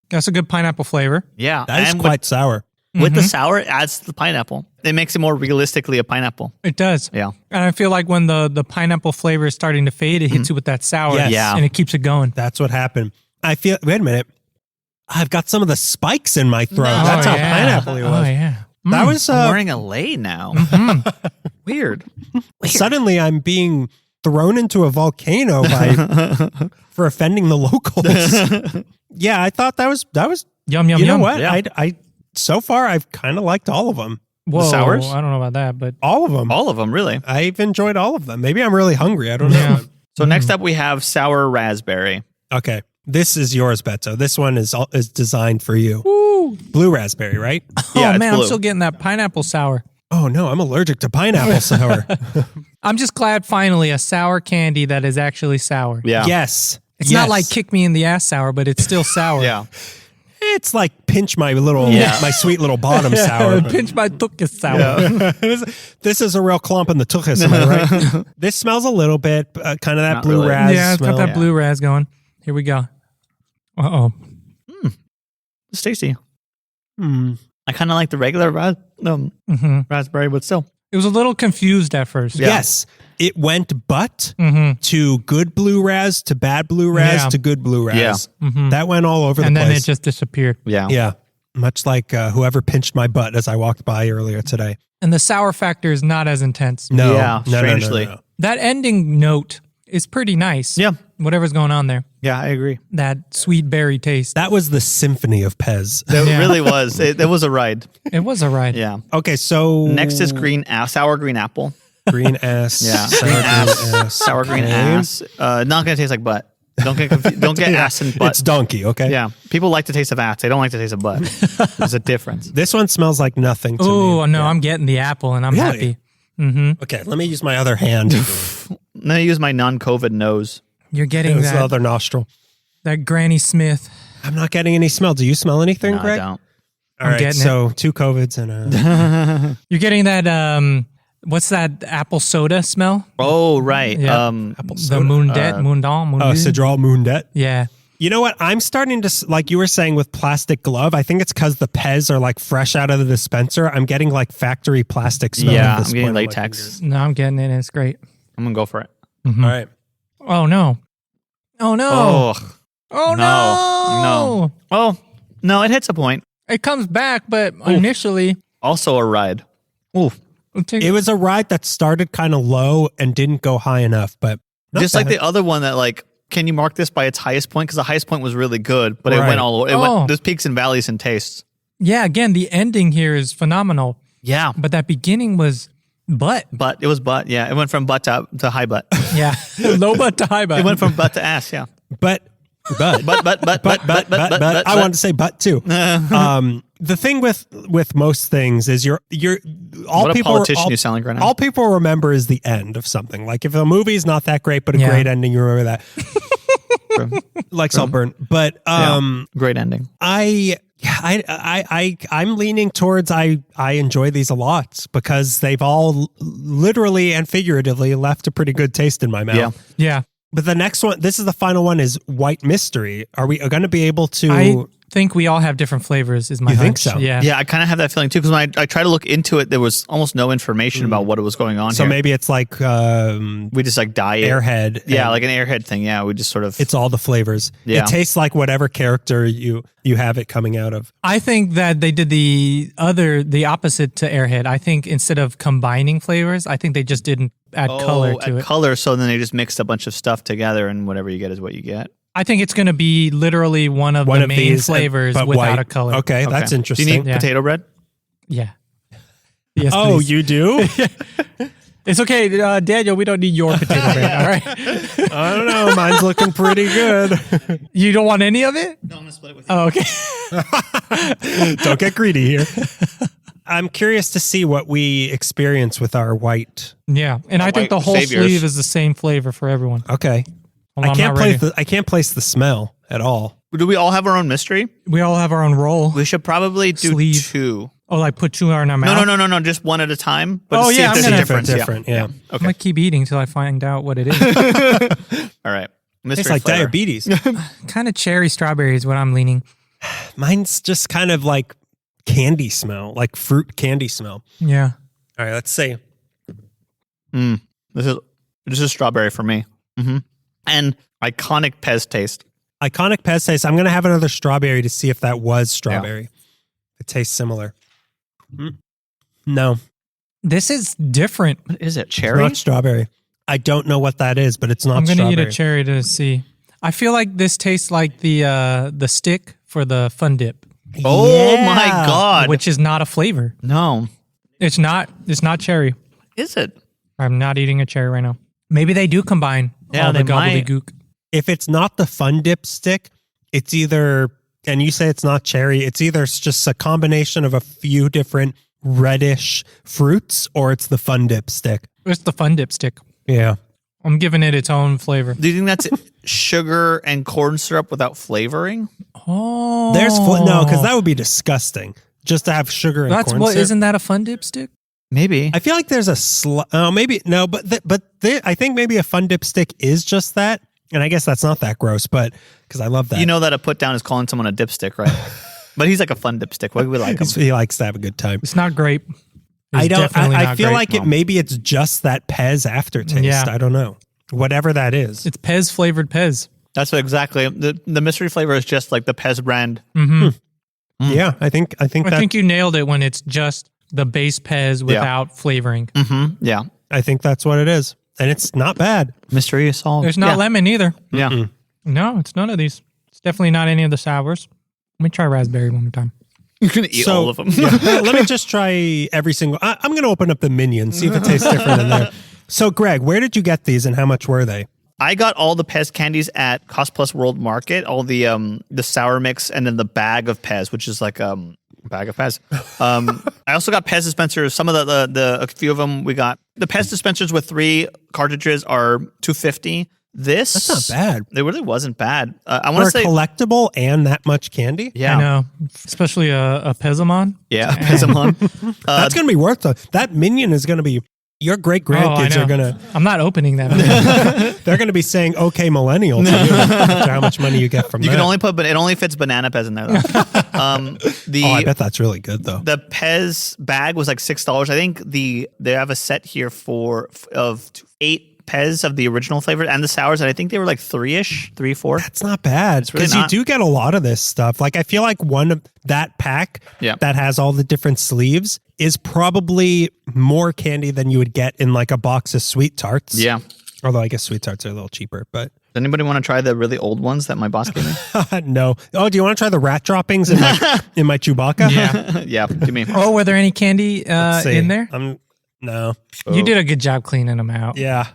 That's a good pineapple flavor. Yeah. That is and quite sour. with the sour, it adds the pineapple. It makes it more realistically a pineapple. It does. Yeah. And I feel like when the pineapple flavor is starting to fade, it hits you with that sour. Yes. Yeah. And it keeps it going. That's what happened. I feel. Wait a minute. I've got some of the spikes in my throat. No. That's how yeah. pineapple it was. Oh, yeah. That was I'm wearing a lei now. Weird. suddenly I'm being thrown into a volcano for offending the locals. Yeah, I thought that was Yum, yum, you know yum. what? Yeah. I so far I've kind of liked all of them. Whoa, sours? I don't know about that, but All of them. All of them, really. I've enjoyed all of them. Maybe I'm really hungry. I don't know. Yeah. So next up, we have sour raspberry. Okay. This is yours, Beto. This one is designed for you. Woo. Blue raspberry, right? Yeah, Oh it's man, blue. I'm still getting that pineapple sour. Oh no, I'm allergic to pineapple sour. I'm just glad finally a sour candy that is actually sour. Yeah. Yes. It's not like kick me in the ass sour, but it's still sour. Yeah. It's like pinch my little, Yeah. my sweet little bottom sour. Pinch my tuchus sour. This is a real clump in the tuchus, am I right? This smells a little bit, kind of that Not blue really. raz Yeah, it's got smell. that blue raz going. Here we go. Uh-oh. It's tasty. Hmm. I kind of like the regular raspberry, but still. It was a little confused at first. Yeah. Yes, it went but Mm-hmm. to good blue raz to bad blue raz Yeah. to good blue raz. Yeah. Mm-hmm. That went all over And the then place. it just disappeared. Yeah. Yeah, much like whoever pinched my butt as I walked by earlier today. And the sour factor is not as intense. No, Yeah, no, strangely. no. That ending note is pretty nice. Yeah. Whatever's going on there. Yeah, I agree. That sweet berry taste. That was the symphony of Pez. It Yeah. really was. It was a ride. It was a ride. Yeah. Okay, so Next is sour green apple. green ass. Yeah. sour Green green ass. ass. Sour green Okay. ass. Not going to taste like butt. Don't get confused. Don't get ass and butt. It's donkey. Okay. Yeah. People like the taste of ass. They don't like the taste of butt. There's a difference. This one smells like nothing to Oh, me. no, I'm getting the apple and I'm Really? happy. Mm-hmm. Okay, let me use my other hand. Then I use my non-COVID nose. You're getting It was the that, other nostril. that Granny Smith. I'm not getting any smell. Do you smell anything, No, Greg? I don't. All right, getting so 2 COVIDs and a... You're getting that, what's that apple soda smell? Oh, right. Yeah. apple The soda. Moondet, Moondal, Oh, Cedral Moondet. Yeah. You know what? I'm starting to, like you were saying with plastic glove, I think it's because the PEZ are like fresh out of the dispenser. I'm getting like factory plastic smell. Yeah, at this I'm getting point on my latex. fingers. No, I'm getting it. It's great. I'm going to go for it. Mhm. All right. Oh, no. Oh, no. Oh. Oh, No. Oh, no, it hits a point. It comes back, but initially, Also a ride. Ooh. It was a ride that started kind of low and didn't go high enough, but not Just like bad. the other one that like, can you mark this by its highest point? Because the highest point was really good, but it Right. went all over. Oh. There's peaks and valleys in tastes. yeah, again, the ending here is phenomenal, Yeah. but that beginning was butt. But it was butt. Yeah. It went from butt to high butt. Yeah. Low butt to high butt. It went from butt to ass. Yeah. but But I wanted to say but too. The thing with most things is you're all What a people politician all, you sound like right now. all people remember is the end of something. Like if a movie's not that great but a Yeah. great ending, you remember that. Like Saltburn. But Great ending. I'm leaning towards I enjoy these a lot because they've all literally and figuratively left a pretty good taste in my mouth. Yeah. Yeah. But the next one, this is the final one, is White Mystery. Are we going to be able to? I think we all have different flavors, is my You think hunch. so? Yeah. Yeah, I kind of have that feeling too because when I tried to look into it, there was almost no information about what was going on so here. maybe it's like We just like dye it. Airhead. Yeah, and like an airhead thing. Yeah, we just sort of. it's all the flavors. Yeah. It tastes like whatever character you have it coming out of. I think that they did the opposite to Airhead. I think instead of combining flavors, I think they just didn't add color to it. Color, so then they just mixed a bunch of stuff together, and whatever you get is what you get. I think it's going to be literally one of the main these, flavors but without white. a color. Okay, that's Do interesting. you need Yeah. potato bread? Yeah. Yes, oh, please. you do? It's okay, Daniel. We don't need your potato bread. All right. I don't know. Mine's looking pretty good. You don't want any of it? No, I'm gonna split it with you. Oh, okay. Don't get greedy here. I'm curious to see what we experience with our white. Yeah, and I think white the whole saviors. sleeve is the same flavor for everyone. Okay. Hold on, I'm not ready. I can't place the smell at all. Do we all have our own mystery? We all have our own roll. We should probably do Sleeve. 2. Oh, like put two in our mouth? No, just one at a time. But Oh, to see yeah, if I'm there's a gonna- difference. Different, yeah. I'm going to keep eating till I find out what it is. All right. It's like flavor. diabetes. Kind of cherry strawberry is what I'm leaning. Mine's just kind of like candy smell, like fruit candy smell. Yeah. All right, let's see. This is strawberry for me. And iconic Pez taste. Iconic Pez taste. I'm going to have another strawberry to see if that was strawberry. It tastes similar. No. This is different. What is it? It's Cherry? not strawberry. I don't know what that is, but it's not I'm going to strawberry. eat a cherry to see. I feel like this tastes like the stick for the Fun Dip, Oh my God. which is not a flavor. No. It's not cherry. Is it? I'm not eating a cherry right now. Maybe they do combine Yeah, all the they might. gobbledygook. If it's not the Fun Dip stick, it's either, and you say it's not cherry, it's either just a combination of a few different reddish fruits or it's the Fun Dip stick. It's the Fun Dip stick. Yeah. I'm giving it its own flavor. Do you think that's sugar and corn syrup without flavoring? Oh, No, because that would be disgusting. Just to have sugar and that's corn what. syrup. Isn't that a Fun Dip stick? Maybe. I feel like there's a maybe no, but I think maybe a Fun Dip stick is just that, and I guess that's not that gross, but because I love that. You know that a put down is calling someone a dipstick, right? But he's like a fun dipstick. We like him. he likes to have a good time. It's not grape. It's I don't. definitely I not feel grape. like maybe it's just that Pez aftertaste. Yeah. I don't know. Whatever that is. It's Pez flavored Pez. That's what exactly. The mystery flavor is just like the Pez brand. Yeah, I think I that think you nailed it when it's just the base Pez without flavoring. Yeah. I think that's what it is, and it's not bad. Mystery is solved. There's not lemon either. Yeah. No, it's none of these. It's definitely not any of the sours. Let me try raspberry one more time. You're going to eat all of them. Let me just try every single. I'm going to open up the Minions, see if it tastes different in there. So, Greg, where did you get these, and how much were they? I got all the Pez candies at Cost Plus World Market, all the sour mix, and then the bag of Pez, which is like bag of Pez. I also got Pez dispensers. Some of a few of them we got. The Pez dispensers with 3 cartridges are $250. That's not bad. It really wasn't bad. I want For to a say, collectible and that much candy? yeah, I know, especially a Pezamon. yeah, Pezamon. That's going to be worth it. That Minion is going to be. Your great grandkids are gonna. I'm not opening that. They're gonna be saying "Okay, millennial" to you after how much money you get from You that. can only put, but it only fits banana Pez in there. Though. I bet that's really good though. The Pez bag was like $6. I think they have a set here of 8 Pez of the original flavor and the sours, and I think they were like 3, 4. That's not bad really because not. you do get a lot of this stuff. Like I feel like one of that pack that has all the different sleeves is probably more candy than you would get in like a box of Sweet Tarts. Yeah. Although I guess Sweet Tarts are a little cheaper, but Does anybody want to try the really old ones that my boss gave me? no. Oh, do you want to try the rat droppings in my Chewbacca? Yeah. Yeah, give me. Oh, were there any candy in there? No. You did a good job cleaning them out. Yeah,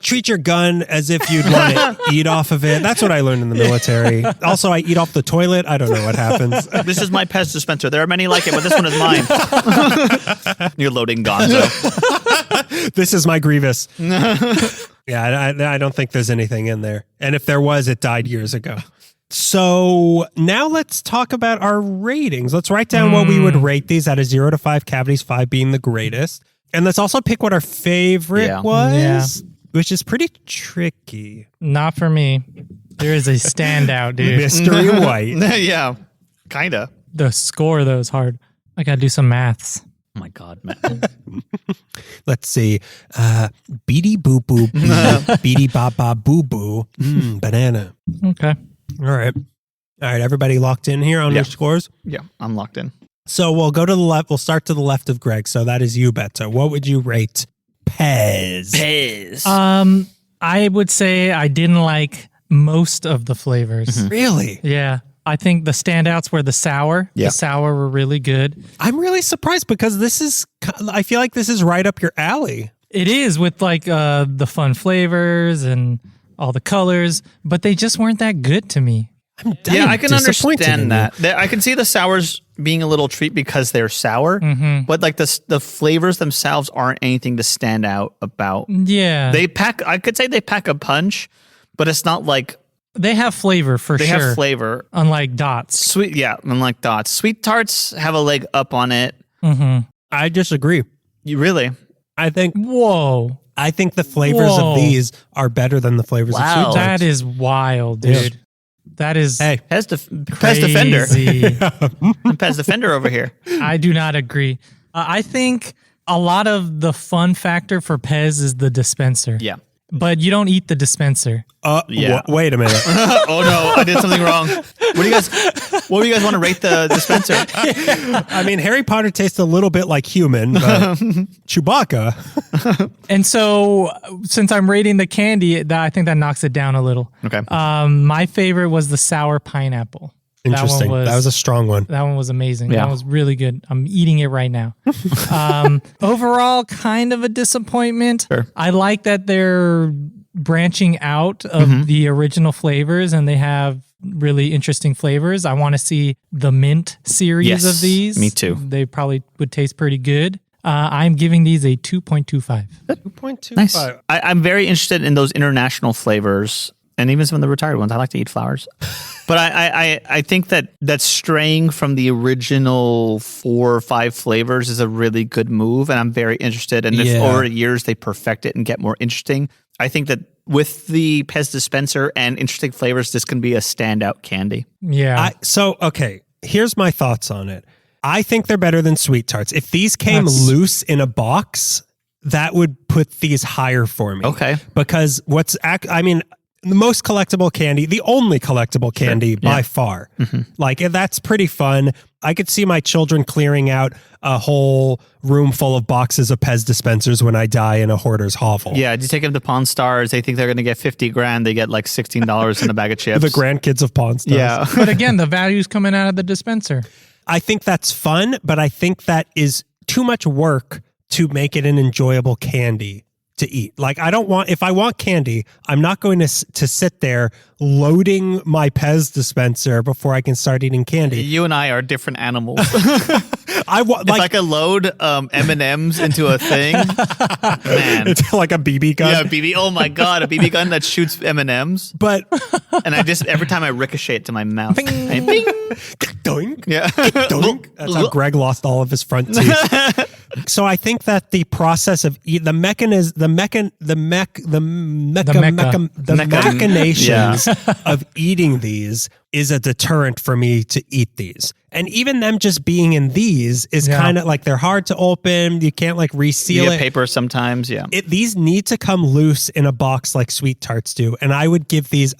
treat your gun as if you'd want to eat off of it. That's what I learned in the military. Also, I eat off the toilet. I don't know what happens. This is my Pez dispenser. There are many like it, but this one is mine. You're loading Gonzo. This is my Grievous. Yeah, I don't think there's anything in there. And if there was, it died years ago. So now let's talk about our ratings. Let's write down what we would rate these out of 0 to 5 cavities, 5 being the greatest. And let's also pick what our favorite was, which is pretty tricky. Not for me. There is a standout, dude. Mystery White. Yeah, kind of. The score, though, is hard. I got to do some maths. Oh my God, man. Let's see. Beady boop boop. Beady bop bop boo boo. Banana. Okay. All right. Everybody locked in here on their scores? Yeah, I'm locked in. So we'll go to the left. We'll start to the left of Greg. So that is you, Beto. What would you rate Pez? I would say I didn't like most of the flavors. Really? Yeah. I think the standouts were the sour. Yeah. The sour were really good. I'm really surprised because I feel like this is right up your alley. It is with like the fun flavors and all the colors, but they just weren't that good to me. Yeah, I can disappointed in understand that. I can see the sours being a little treat because they're sour, but like the flavors themselves aren't anything to stand out about. Yeah. I could say they pack a punch, but it's not like They have flavor for they sure. have flavor. Unlike Dots. Sweet, yeah, unlike Dots. Sweet Tarts have a leg up on it. I disagree. You really? I think Whoa. I think the flavors of these are better than the flavors of Sweet Tarts. That is wild, dude. That is Pez Defender. crazy. Pez Defender over here. I do not agree. I think a lot of the fun factor for Pez is the dispenser. Yeah. But you don't eat the dispenser. Yeah. Wait a minute. Oh no, I did something wrong. What do you guys want to rate the dispenser? I mean, Harry Potter tastes a little bit like human, but Chewbacca. And so, since I'm rating the candy, I think that knocks it down a little. Okay. My favorite was the sour pineapple. Interesting. That was a strong one. That one was amazing. Yeah. That was really good. I'm eating it right now. Overall, kind of a disappointment. Sure. I like that they're branching out of the original flavors and they have really interesting flavors. I want to see the mint series of these. Me too. They probably would taste pretty good. I'm giving these a 2.25. 2.25. Nice. I'm very interested in those international flavors. And even some of the retired ones. I like to eat flowers. But I think that straying from the original 4 or 5 flavors is a really good move. And I'm very interested. And if over years they perfect it and get more interesting, I think that with the Pez dispenser and interesting flavors, this can be a standout candy. Yeah. Okay, here's my thoughts on it. I think they're better than Sweet Tarts. If these came loose in a box, that would put these higher for me. Okay. Because the most collectible candy, the only collectible candy by far. Like, that's pretty fun. I could see my children clearing out a whole room full of boxes of Pez dispensers when I die in a hoarder's hovel. Yeah, you take them to Pawn Stars, they think they're going to get $50,000, they get like $16 in a bag of chips. The grandkids of Pawn Stars. Yeah. But again, the value's coming out of the dispenser. I think that's fun, but I think that is too much work to make it an enjoyable candy to eat. Like, if I want candy, I'm not going to sit there loading my Pez dispenser before I can start eating candy. You and I are different animals. If Like I could load M&Ms into a thing, man. It's like a BB gun. Yeah, BB. Oh my God, a BB gun that shoots M&Ms. But And I just, every time I ricochet it to my mouth. Bing. doink. Yeah. Doink. That's how Greg lost all of his front teeth. So I think that the process of the machinations of eating these is a deterrent for me to eat these. And even them just being in these is kind of like, they're hard to open. You can't like reseal you it. get paper sometimes. Yeah. These need to come loose in a box like Sweet Tarts do. And I would give these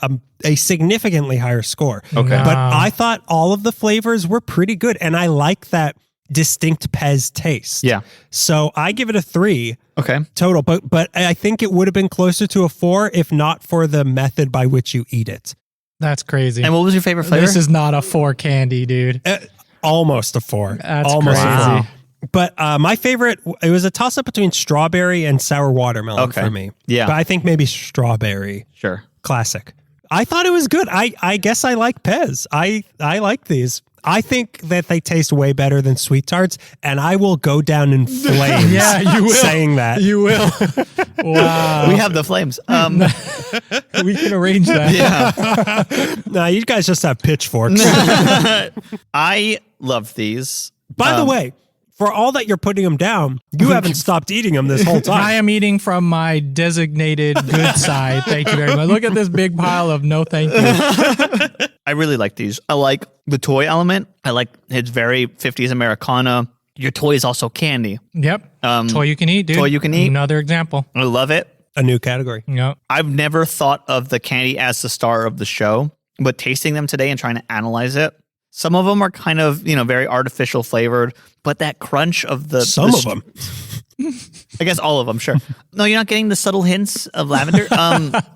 a significantly higher score. Okay. But I thought all of the flavors were pretty good. And I like that distinct Pez taste. Yeah. So I give it a 3. Okay. Total. But I think it would have been closer to a 4 if not for the method by which you eat it. That's crazy. And what was your favorite flavor? This is not a 4 candy, dude. Almost a 4. That's almost crazy. A 4. But my favorite, it was a toss-up between strawberry and sour watermelon for me. Yeah. But I think maybe strawberry. Sure. Classic. I thought it was good. I guess I like Pez. I like these. I think that they taste way better than Sweet Tarts, and I will go down in flames You will. saying that. You will. Wow. We have the flames. We can arrange that. Yeah. Nah, you guys just have pitchforks. I love these. By the way, for all that you're putting them down, you haven't stopped eating them this whole time. I am eating from my designated good side. Thank you very much. Look at this big pile of no thank you. I really like these. I like the toy element. I like it's very 50s Americana. Your toy is also candy. Yep. Toy you can eat, dude. Toy you can eat. Another example. I love it. A new category. Yep. I've never thought of the candy as the star of the show, but tasting them today and trying to analyze it, some of them are kind of, very artificial flavored, but that crunch of Some of them. I guess all of them, sure. No, you're not getting the subtle hints of lavender.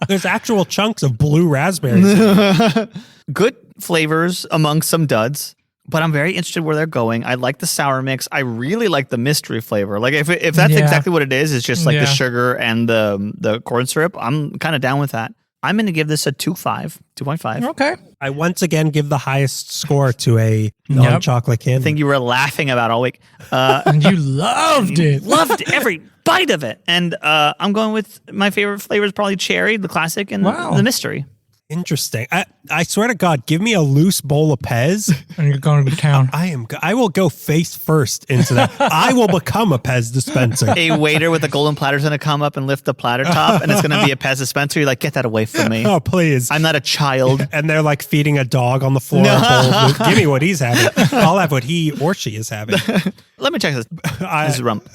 There's actual chunks of blue raspberries. Good flavors among some duds, but I'm very interested where they're going. I like the sour mix. I really like the mystery flavor. Like if that's exactly what it is, it's just like the sugar and the corn syrup. I'm kind of down with that. I'm going to give this a 2.5. Okay. I once again give the highest score to a non-chocolate candy. Thing you were laughing about all week. And you loved it. Loved every bite of it. And I'm going with my favorite flavor is probably cherry, the classic, and the mystery. Interesting. I swear to God, give me a loose bowl of Pez. And you're going to town. I will go face first into that. I will become a Pez dispenser. A waiter with a golden platter is going to come up and lift the platter top, and it's going to be a Pez dispenser. You're like, get that away from me. Oh, please. I'm not a child. And they're like feeding a dog on the floor. No. Give me what he's having. I'll have what he or she is having. Let me check this. This is rump.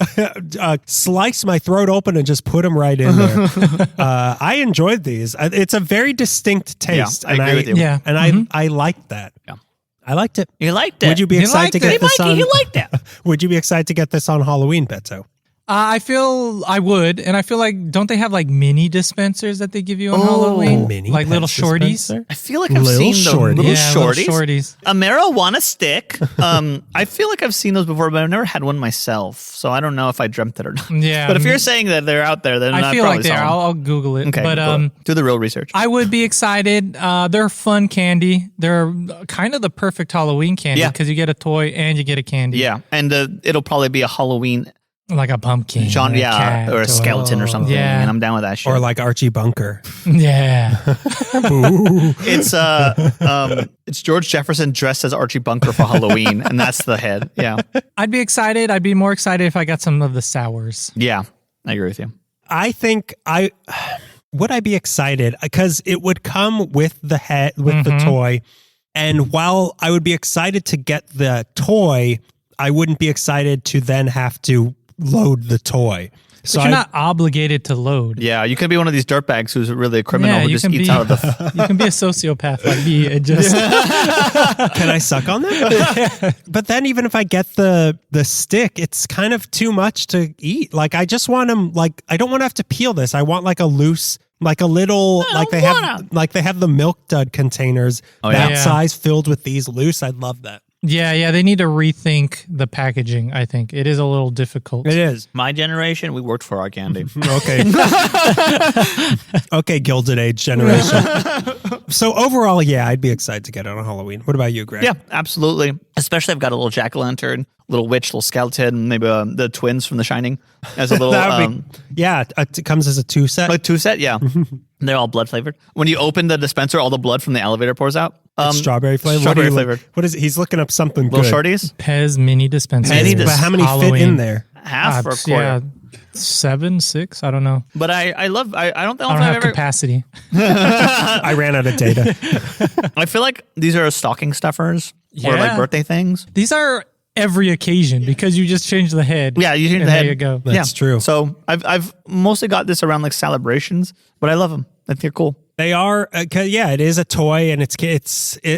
Slice my throat open and just put them right in there. I enjoyed these. It's a very distinct taste. I agree with you. Yeah. And I liked that. Yeah. I liked it. You liked it. Would you be excited to get this on? You liked it. Would you be excited to get this on Halloween, Beto? I feel I would, and I feel like don't they have like mini dispensers that they give you on Halloween, Mini like little Pez shorties? dispenser? I feel like I've Little seen shorties. those little Yeah, shorties. little shorties. A marijuana stick. I feel like I've seen those before, but I've never had one myself. So I don't know if I dreamt it or not. Yeah, But if you're saying that they're out there, then I feel like they are. I'll Google it. Okay, but cool. Do the real research. I would be excited. They're fun candy. They're kind of the perfect Halloween candy Yeah. because you get a toy and you get a candy. Yeah, and it'll probably be a Halloween Like a pumpkin. genre, or a cat, or a skeleton or something. Yeah. And I'm down with that shit. Or like Archie Bunker. Yeah. It's George Jefferson dressed as Archie Bunker for Halloween, and that's the head. Yeah, I'd be excited. I'd be more excited if I got some of the sours. yeah, I agree with you. I think would I be excited because it would come with the head with the toy, and while I would be excited to get the toy, I wouldn't be excited to then have to load the toy. But you're not obligated to load. Yeah, you could be one of these dirtbags who's really a criminal Yeah, who you just can eats be- out of the. You can be a sociopath like me and just Can I suck on that? But then even if I get the stick, it's kind of too much to eat. Like I just want them. Like I don't want to have to peel this. I want like a loose. Like a little, like they have the milk dud containers that yeah. size filled with these loose. I'd love that. Yeah, they need to rethink the packaging, I think. It is a little difficult. It is. My generation, we worked for our candy. Okay. Okay, Gilded Age generation. So overall, yeah, I'd be excited to get it on Halloween. What about you, Greg? Yeah, absolutely. Especially I've got a little jack-o'-lantern, little witch, little skeleton, maybe the twins from The Shining as a little That would be, yeah, it comes as a 2-set. a 2-set. Yeah, they're all blood flavored. When you open the dispenser, all the blood from the elevator pours out. Strawberry flavored. Strawberry flavored. What is it? He's looking up something Little good. shorties, PEZ mini dispensers. Mini But how many fit in Halloween. there? half or a quarter. Yeah, 7, 6, I don't know. But I love. I don't know I if don't I've have ever. capacity. I ran out of data. I feel like these are stocking stuffers or like Yeah. birthday things. These are every occasion because you just change the head. Yeah, you change and the head. There you go. That's true. So I've mostly got this around like celebrations, but I love them. I think they're cool. They are, yeah, it is a toy, and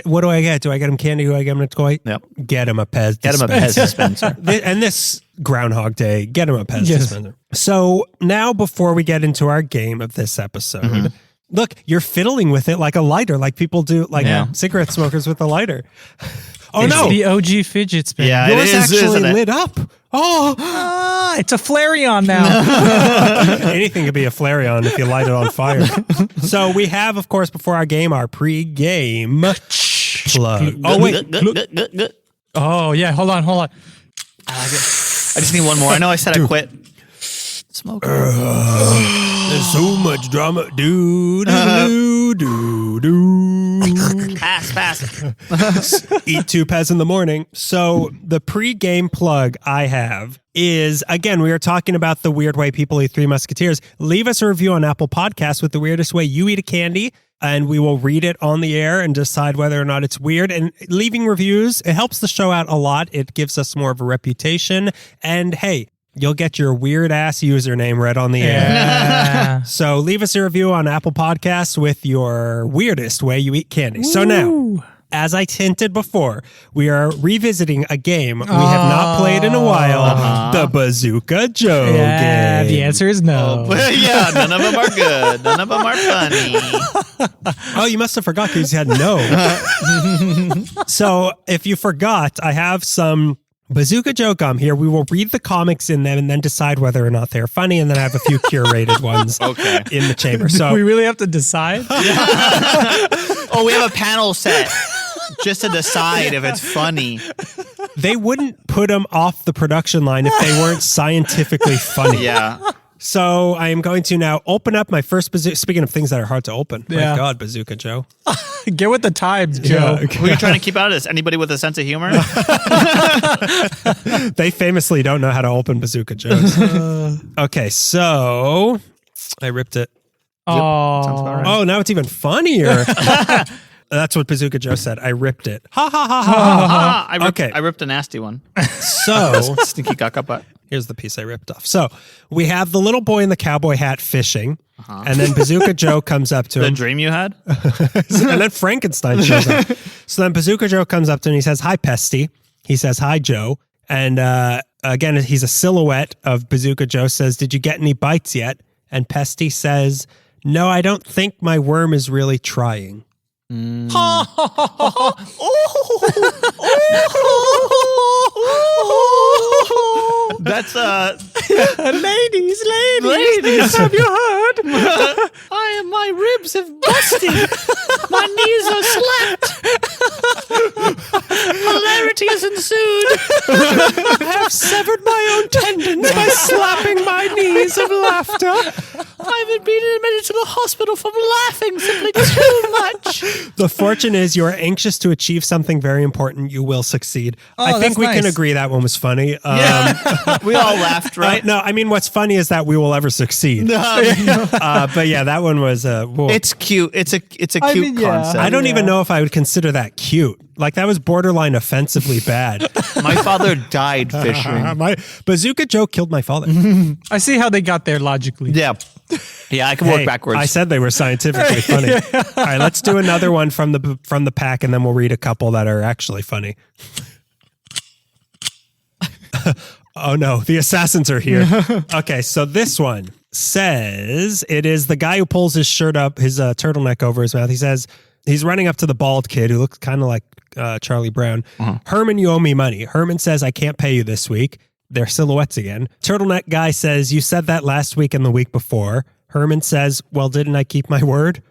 what do I get? Do I get him candy? Do I get him a toy? Yep. Get him a Pez. Get them a Pez dispenser. And this Groundhog Day, get him a Pez Yes. dispenser. So now, before we get into our game of this episode, look, you're fiddling with it like a lighter, like people do, like cigarette smokers with a lighter. Oh It's no, the OG fidget spinner. Yeah, yours it is, actually isn't it? lit up. Oh, It's a Flareon now. anything could be a Flareon if you light it on fire. So we have, of course, before our game, our pre-game plug. Oh wait, Oh, yeah. Hold on. I just need one more. I know I said I quit. Smoke. there's so much drama. Do do do do. Pass. Eat 2 Pez in the morning. So the pre-game plug I have is, again, we are talking about the weird way people eat Three Musketeers. Leave us a review on Apple Podcasts with the weirdest way you eat a candy, and we will read it on the air and decide whether or not it's weird. And leaving reviews, it helps the show out a lot. It gives us more of a reputation. And hey, you'll get your weird ass username read on the air. Yeah. So leave us a review on Apple Podcasts with your weirdest way you eat candy. So now, as I hinted before, we are revisiting a game we have not played in a while, the Bazooka Joe Yeah, game. the answer is no. Yeah, none of them are good. None of them are funny. Oh, you must have forgot because you had no. So if you forgot, I have some Bazooka Joe gum here. We will read the comics in them and then decide whether or not they're funny. And then I have a few curated ones in the chamber. So We really have to decide? Oh, we have a panel set just to decide if it's funny. they wouldn't put them off the production line if they weren't scientifically funny. Yeah. So I am going to now open up my first bazooka. Speaking of things that are hard to open. Yeah. My God, Bazooka Joe. Get with the times, Joe. Who are you trying to keep out of this? Anybody with a sense of humor? They famously don't know how to open Bazooka Joes. Okay, so I ripped it. Sounds about right. Oh, now it's even funnier. That's what Bazooka Joe said. I ripped it. Ha ha ha ha. I ripped a nasty one. So Stinky caca. here's the piece I ripped off. So we have the little boy in the cowboy hat fishing, and then Bazooka Joe comes up to The him. dream you had? And then Frankenstein shows up. So then Bazooka Joe comes up to him and he says, "Hi, Pesty." He says, "Hi, Joe." And again, he's a silhouette of Bazooka Joe. Says, "Did you get any bites yet?" And Pesty says, "No, I don't think my worm is really trying." That's Ladies, Ladies. have you heard? my ribs have busted. My knees are slapped. Hilarity has ensued. I have severed my own tendons by slapping my knees of laughter. I've been admitted to the hospital from laughing simply too much. The fortune is you are anxious to achieve something very important. You will succeed. Oh, I think that's we can nice. agree that one was funny. We all laughed, right? No, I mean, what's funny is that we will ever succeed. But yeah, that one was. It's cute. It's a cute mean, yeah. concept. I don't even know if I would consider that cute. Like that was borderline offensively bad. My father died fishing. My Bazooka Joe killed my father. I see how they got there logically. Yeah. Yeah, I can Hey, work backwards. I said they were scientifically funny. All right, let's do another one from the pack, and then we'll read a couple that are actually funny. Oh no, the assassins are here. Okay, so this one says it is the guy who pulls his shirt up, his turtleneck over his mouth. He says he's running up to the bald kid who looks kind of like Charlie Brown. Herman, you owe me money. Herman says, "I can't pay you this week." They're silhouettes again. Turtleneck guy says, "You said that last week and the week before." Herman says, "Well, didn't I keep my word?"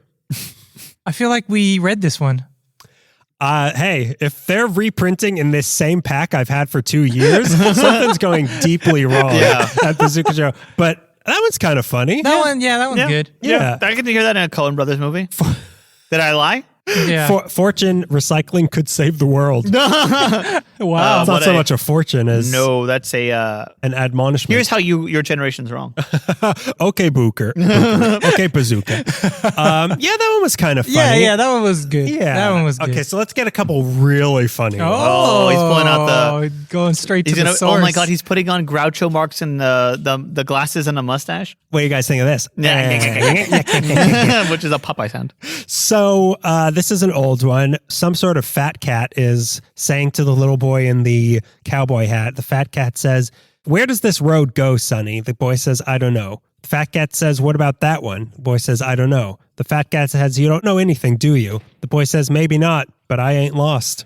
I feel like we read this one. Hey, if they're reprinting in this same pack I've had for 2 years, something's going deeply wrong at Bazooka Joe. But that one's kind of funny. That one's good. Yeah. I get to hear that in a Coen Brothers movie. Did I lie? Yeah. Fortune recycling could save the world. Wow. It's not so much a fortune as No, that's a. an admonishment. Here's how your generation's wrong. Okay, Booker. Okay, Bazooka. Yeah, that one was kind of funny. Yeah, that one was good. Yeah. That one was good. Okay, so let's get a couple really funny ones. Oh, he's pulling out going straight to He's the gonna. source. Oh my God, he's putting on Groucho Marx and the glasses and a mustache, What do you guys think of this? which is a Popeye sound. So this is an old one. Some sort of fat cat is saying to the little boy in the cowboy hat, the fat cat says, "Where does this road go, Sonny?" The boy says, "I don't know." The fat cat says, "What about that one?" The boy says, "I don't know." The fat cat says, "You don't know anything, do you?" The boy says, "Maybe not, but I ain't lost."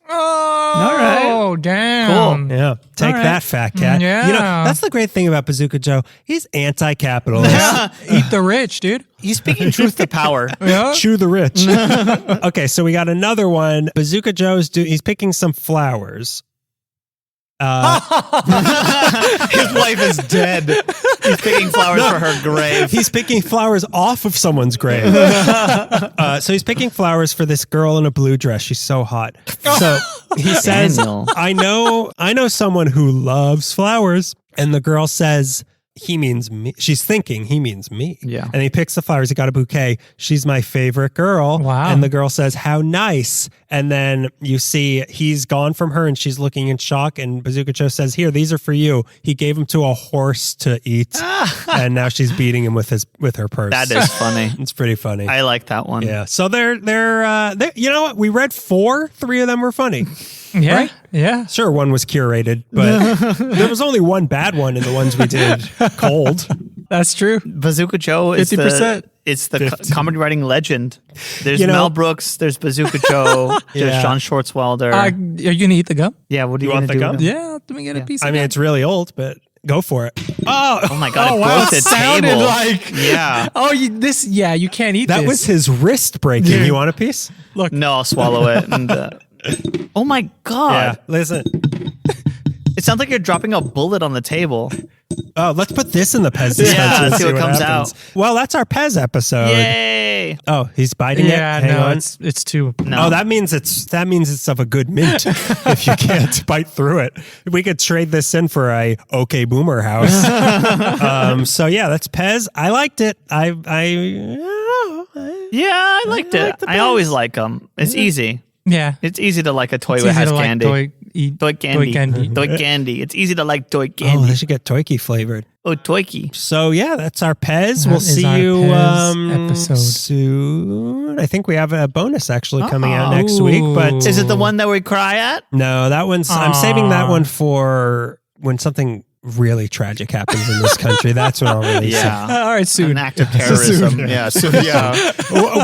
Oh, damn. Yeah. Take that, fat cat. Yeah. You know, that's the great thing about Bazooka Joe. He's anti-capitalist. Yeah. Eat the rich, dude. He's speaking truth to power. Yeah. Chew the rich. Okay, so we got another one. Bazooka Joe's he's picking some flowers. His wife is dead. He's picking flowers for her grave. He's picking flowers off of someone's grave. So he's picking flowers for this girl in a blue dress. She's so hot. So he says, Daniel. I know someone who loves flowers. And the girl says, he means me. She's thinking he means me. Yeah. And he picks the flowers. He got a bouquet. She's my favorite girl. Wow. And the girl says, "How nice." And then you see he's gone from her and she's looking in shock. And Bazooka Joe says, "Here, these are for you." He gave them to a horse to eat. And now she's beating him with her purse. That is funny. It's pretty funny. I like that one. Yeah. So they're you know what? We read 4. 3 of them were funny. Yeah. Right? Yeah. Sure, one was curated, but there was only one bad one in the ones we did cold. That's true. Bazooka Joe is 50%. It's the comedy writing legend. There's You know- Mel Brooks. There's Bazooka Joe. There's Yeah. John Schwartzwelder. Are you going to eat the gum? yeah, what are you, You want gonna the do? gum? with him? Yeah. Let me get a piece of I mean, gum. it's really old, but go for it. Oh my God! Oh, it wow. broke the Sounded table. like- yeah. Oh, you can't eat That this. was his wrist breaking. You want a piece? Look. No, I'll swallow it. And oh my God! Listen. It sounds like you're dropping a bullet on the table. Oh, let's put this in the Pez dispenser Yeah, and see what comes happens. out. Well, that's our Pez episode. Yay! Oh, he's biting it. Yeah, Hang no, on. it's too. No. Oh, that means it's of a good mint. If you can't bite through it, we could trade this in for a OK Boomer house. So yeah, that's Pez. I liked it. I liked it. like the I always like them. It's easy. Yeah. It's easy to like a toy It's that easy has to like candy. Toy candy. Toy candy. Toy candy. It's easy to like toy Oh, candy. they should get Toiki flavored. Oh, Toiki. So yeah, that's our Pez. That We'll is see our you Pez episode. soon. I think we have a bonus actually coming out next week. But Is it the one that we cry at? no, that one's. I'm saving that one for when something really tragic happens in this country. That's when I'll release it. All right, soon. An act of terrorism. Yeah,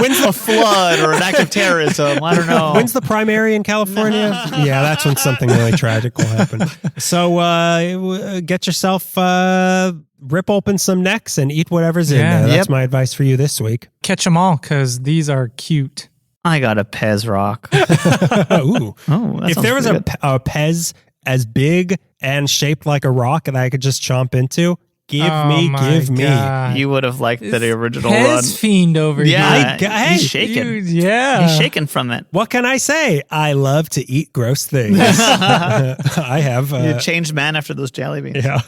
When's a flood or an act of terrorism? I don't know. When's the primary in California? Yeah, that's when something really tragic will happen. So get yourself, rip open some necks and eat whatever's in Yeah. there. That's Yep. my advice for you this week. Catch them all because these are cute. I got a Pez rock. Ooh. Oh, that If sounds there was pretty a Pez as big and shaped like a rock that I could just chomp into, give me. good. You would have liked the original Pez run. fiend over Yeah, here. he's shaking. Dude, yeah. He's shaking from it. What can I say? I love to eat gross things. I have. You changed man after those jelly beans. Yeah.